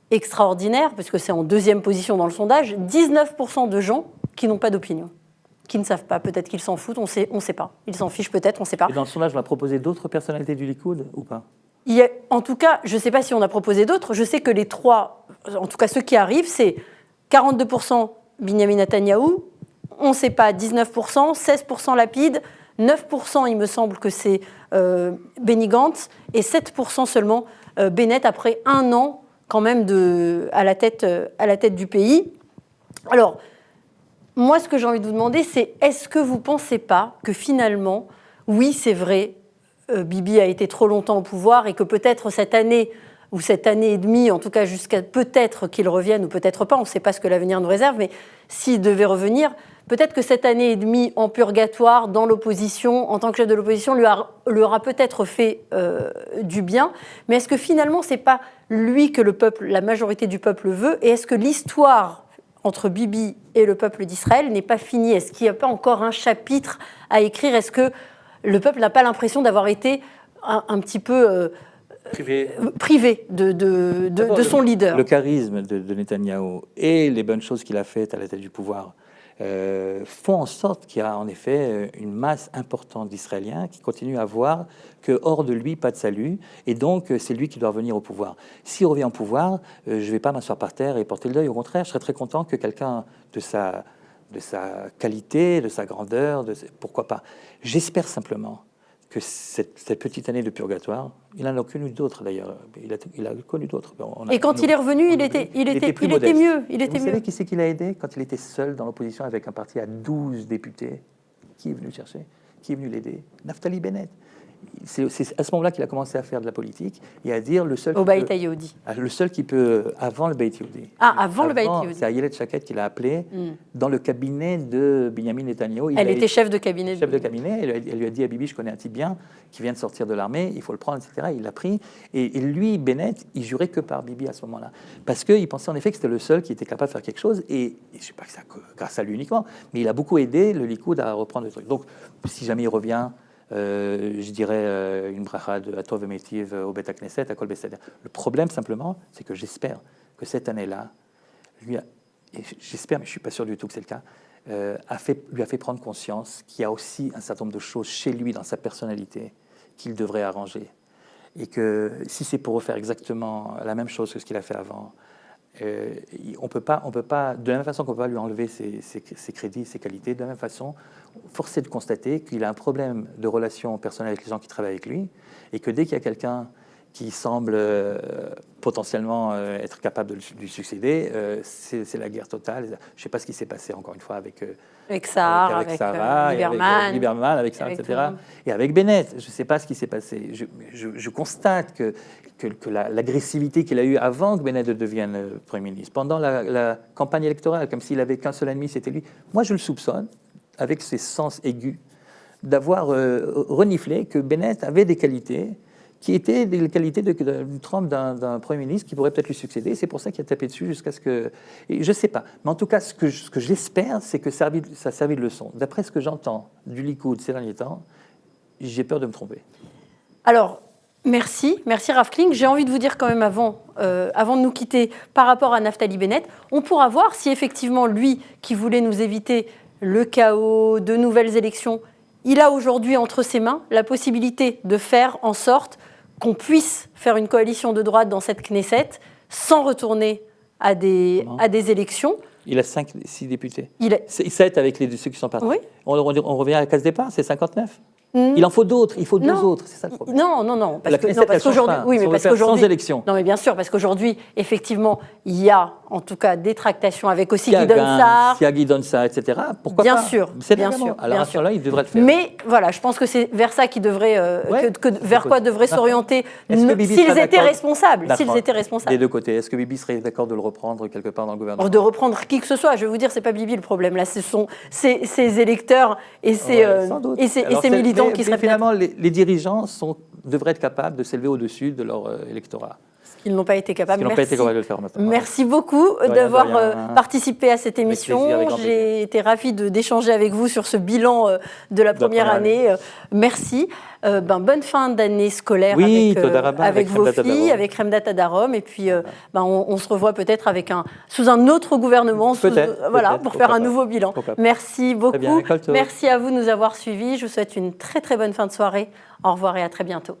extraordinaire, parce que c'est en 2e position dans le sondage, 19% de gens qui n'ont pas d'opinion, qui ne savent pas, peut-être qu'ils s'en foutent, on sait pas. Ils s'en fichent peut-être, on ne sait pas. Et dans le sondage, on a proposé d'autres personnalités du Likoud ou pas? En tout cas, je ne sais pas si on a proposé d'autres, je sais que les 3, en tout cas ceux qui arrivent, c'est 42% Binyamin Netanyahou, on ne sait pas, 19%, 16% Lapid, 9% il me semble que c'est Benny Gantz, et 7% seulement Bennett, après 1 an quand même à la tête du pays. Alors, moi, ce que j'ai envie de vous demander, c'est est-ce que vous ne pensez pas que finalement, oui, c'est vrai, Bibi a été trop longtemps au pouvoir et que peut-être cette année, ou cette année et demie, en tout cas jusqu'à peut-être qu'il revienne, ou peut-être pas, on ne sait pas ce que l'avenir nous réserve, mais s'il devait revenir, peut-être que cette année et demie en purgatoire, dans l'opposition, en tant que chef de l'opposition, lui aura peut-être fait du bien. Mais est-ce que finalement, ce n'est pas lui que le peuple, la majorité du peuple veut? Et est-ce que l'histoire entre Bibi et le peuple d'Israël n'est pas finie? Est-ce qu'il n'y a pas encore un chapitre à écrire? Est-ce que le peuple n'a pas l'impression d'avoir été un petit peu privé de son leader? Le charisme de Netanyahou et les bonnes choses qu'il a faites à la tête du pouvoir font en sorte qu'il y a en effet une masse importante d'Israéliens qui continuent à voir que hors de lui, pas de salut, et donc c'est lui qui doit revenir au pouvoir. S'il revient au pouvoir, je ne vais pas m'asseoir par terre et porter le deuil. Au contraire, je serais très content que quelqu'un de sa qualité, de sa grandeur, pourquoi pas. J'espère simplement que cette petite année de purgatoire, il n'en a connu d'autres d'ailleurs, il a connu d'autres. Et quand il est revenu, il était mieux. Vous savez qui c'est qui l'a aidé quand il était seul dans l'opposition avec un parti à 12 députés? Qui est venu chercher? Qui est venu l'aider? Naftali Bennett. C'est à ce moment-là qu'il a commencé à faire de la politique et à dire le seul qui peut avant le Beit Yehudi. Avant le Beit Yehudi. C'est Ayelet Shaked qui l'a appelé dans le cabinet de Binyamin Netanyahou. Elle était chef de cabinet. Elle lui a dit à Bibi, je connais un type bien qui vient de sortir de l'armée, il faut le prendre, etc. Il l'a pris. Et lui, Bennett, il jurait que par Bibi à ce moment-là. Parce qu'il pensait en effet que c'était le seul qui était capable de faire quelque chose. Et je ne sais pas que c'est grâce à lui uniquement, mais il a beaucoup aidé le Likoud à reprendre le truc. Donc, si jamais il revient, je dirais une bracha de Atov Metiv au Bet Knesset, à Kol Beseder. Le problème, simplement, c'est que j'espère que cette année-là, j'espère, mais je ne suis pas sûr du tout que c'est le cas, lui a fait prendre conscience qu'il y a aussi un certain nombre de choses chez lui, dans sa personnalité, qu'il devrait arranger. Et que si c'est pour refaire exactement la même chose que ce qu'il a fait avant, on peut pas, de la même façon qu'on ne peut pas lui enlever ses crédits, ses qualités, de la même façon, force est de constater qu'il a un problème de relation personnelle avec les gens qui travaillent avec lui, et que dès qu'il y a quelqu'un qui semble potentiellement être capable de lui succéder, c'est la guerre totale. Je ne sais pas ce qui s'est passé, encore une fois, avec Sarah, Lieberman, avec Sarah, etc. Et avec Bennett, je ne sais pas ce qui s'est passé. Je constate que l'agressivité qu'il a eue avant que Bennett devienne Premier ministre, pendant la campagne électorale, comme s'il n'avait qu'un seul ennemi, c'était lui. Moi, je le soupçonne, avec ses sens aigus, d'avoir reniflé que Bennett avait des qualités qui étaient des qualités du trempe d'un Premier ministre qui pourrait peut-être lui succéder. C'est pour ça qu'il a tapé dessus jusqu'à ce que... Et je ne sais pas. Mais en tout cas, ce que j'espère, c'est que ça a servi de leçon. D'après ce que j'entends du Likoud ces derniers temps, j'ai peur de me tromper. Alors, merci Rav Kling. J'ai envie de vous dire quand même avant de nous quitter, par rapport à Naftali Bennett, on pourra voir si effectivement, lui, qui voulait nous éviter le chaos, de nouvelles élections, il a aujourd'hui entre ses mains la possibilité de faire en sorte qu'on puisse faire une coalition de droite dans cette Knesset sans retourner à des élections. Il a 6 députés. 7 avec ceux qui sont partis. Oui. On revient à la case départ, c'est 59. Il en faut d'autres, il faut 2 autres, c'est ça le problème. Non, parce qu'aujourd'hui, oui, mais parce qu'aujourd'hui, sans élection. Non, mais bien sûr, parce qu'aujourd'hui, effectivement, il y a en tout cas des tractations avec aussi Guidon Sa'ar. S'il y a Guidon Sa'ar, etc. Pourquoi bien pas? Sûr, bien sûr. Alors à ce moment-là, il devrait le faire. Mais voilà, je pense que c'est vers ça qu'il devrait, vers quoi devrait s'orienter s'ils étaient responsables. Des deux côtés, est-ce que Bibi serait d'accord de le reprendre quelque part dans le gouvernement? De reprendre qui que ce soit. Je vais vous dire, c'est pas Bibi le problème. Là, ce sont ces électeurs et ces militants qui seraient finalement les dirigeants devraient être capables de s'élever au-dessus de leur électorat. Ils n'ont pas été capables. Ils n'ont pas été capables de le faire maintenant. Merci beaucoup d'avoir participé à cette émission. J'ai été ravie d'échanger avec vous sur ce bilan de la première année. Merci. Bonne fin d'année scolaire avec vos filles, avec Remdat Adarom. Et puis, on se revoit peut-être sous un autre gouvernement pour faire un nouveau bilan. Merci beaucoup. Merci à vous de nous avoir suivis. Je vous souhaite une très très bonne fin de soirée. Au revoir et à très bientôt.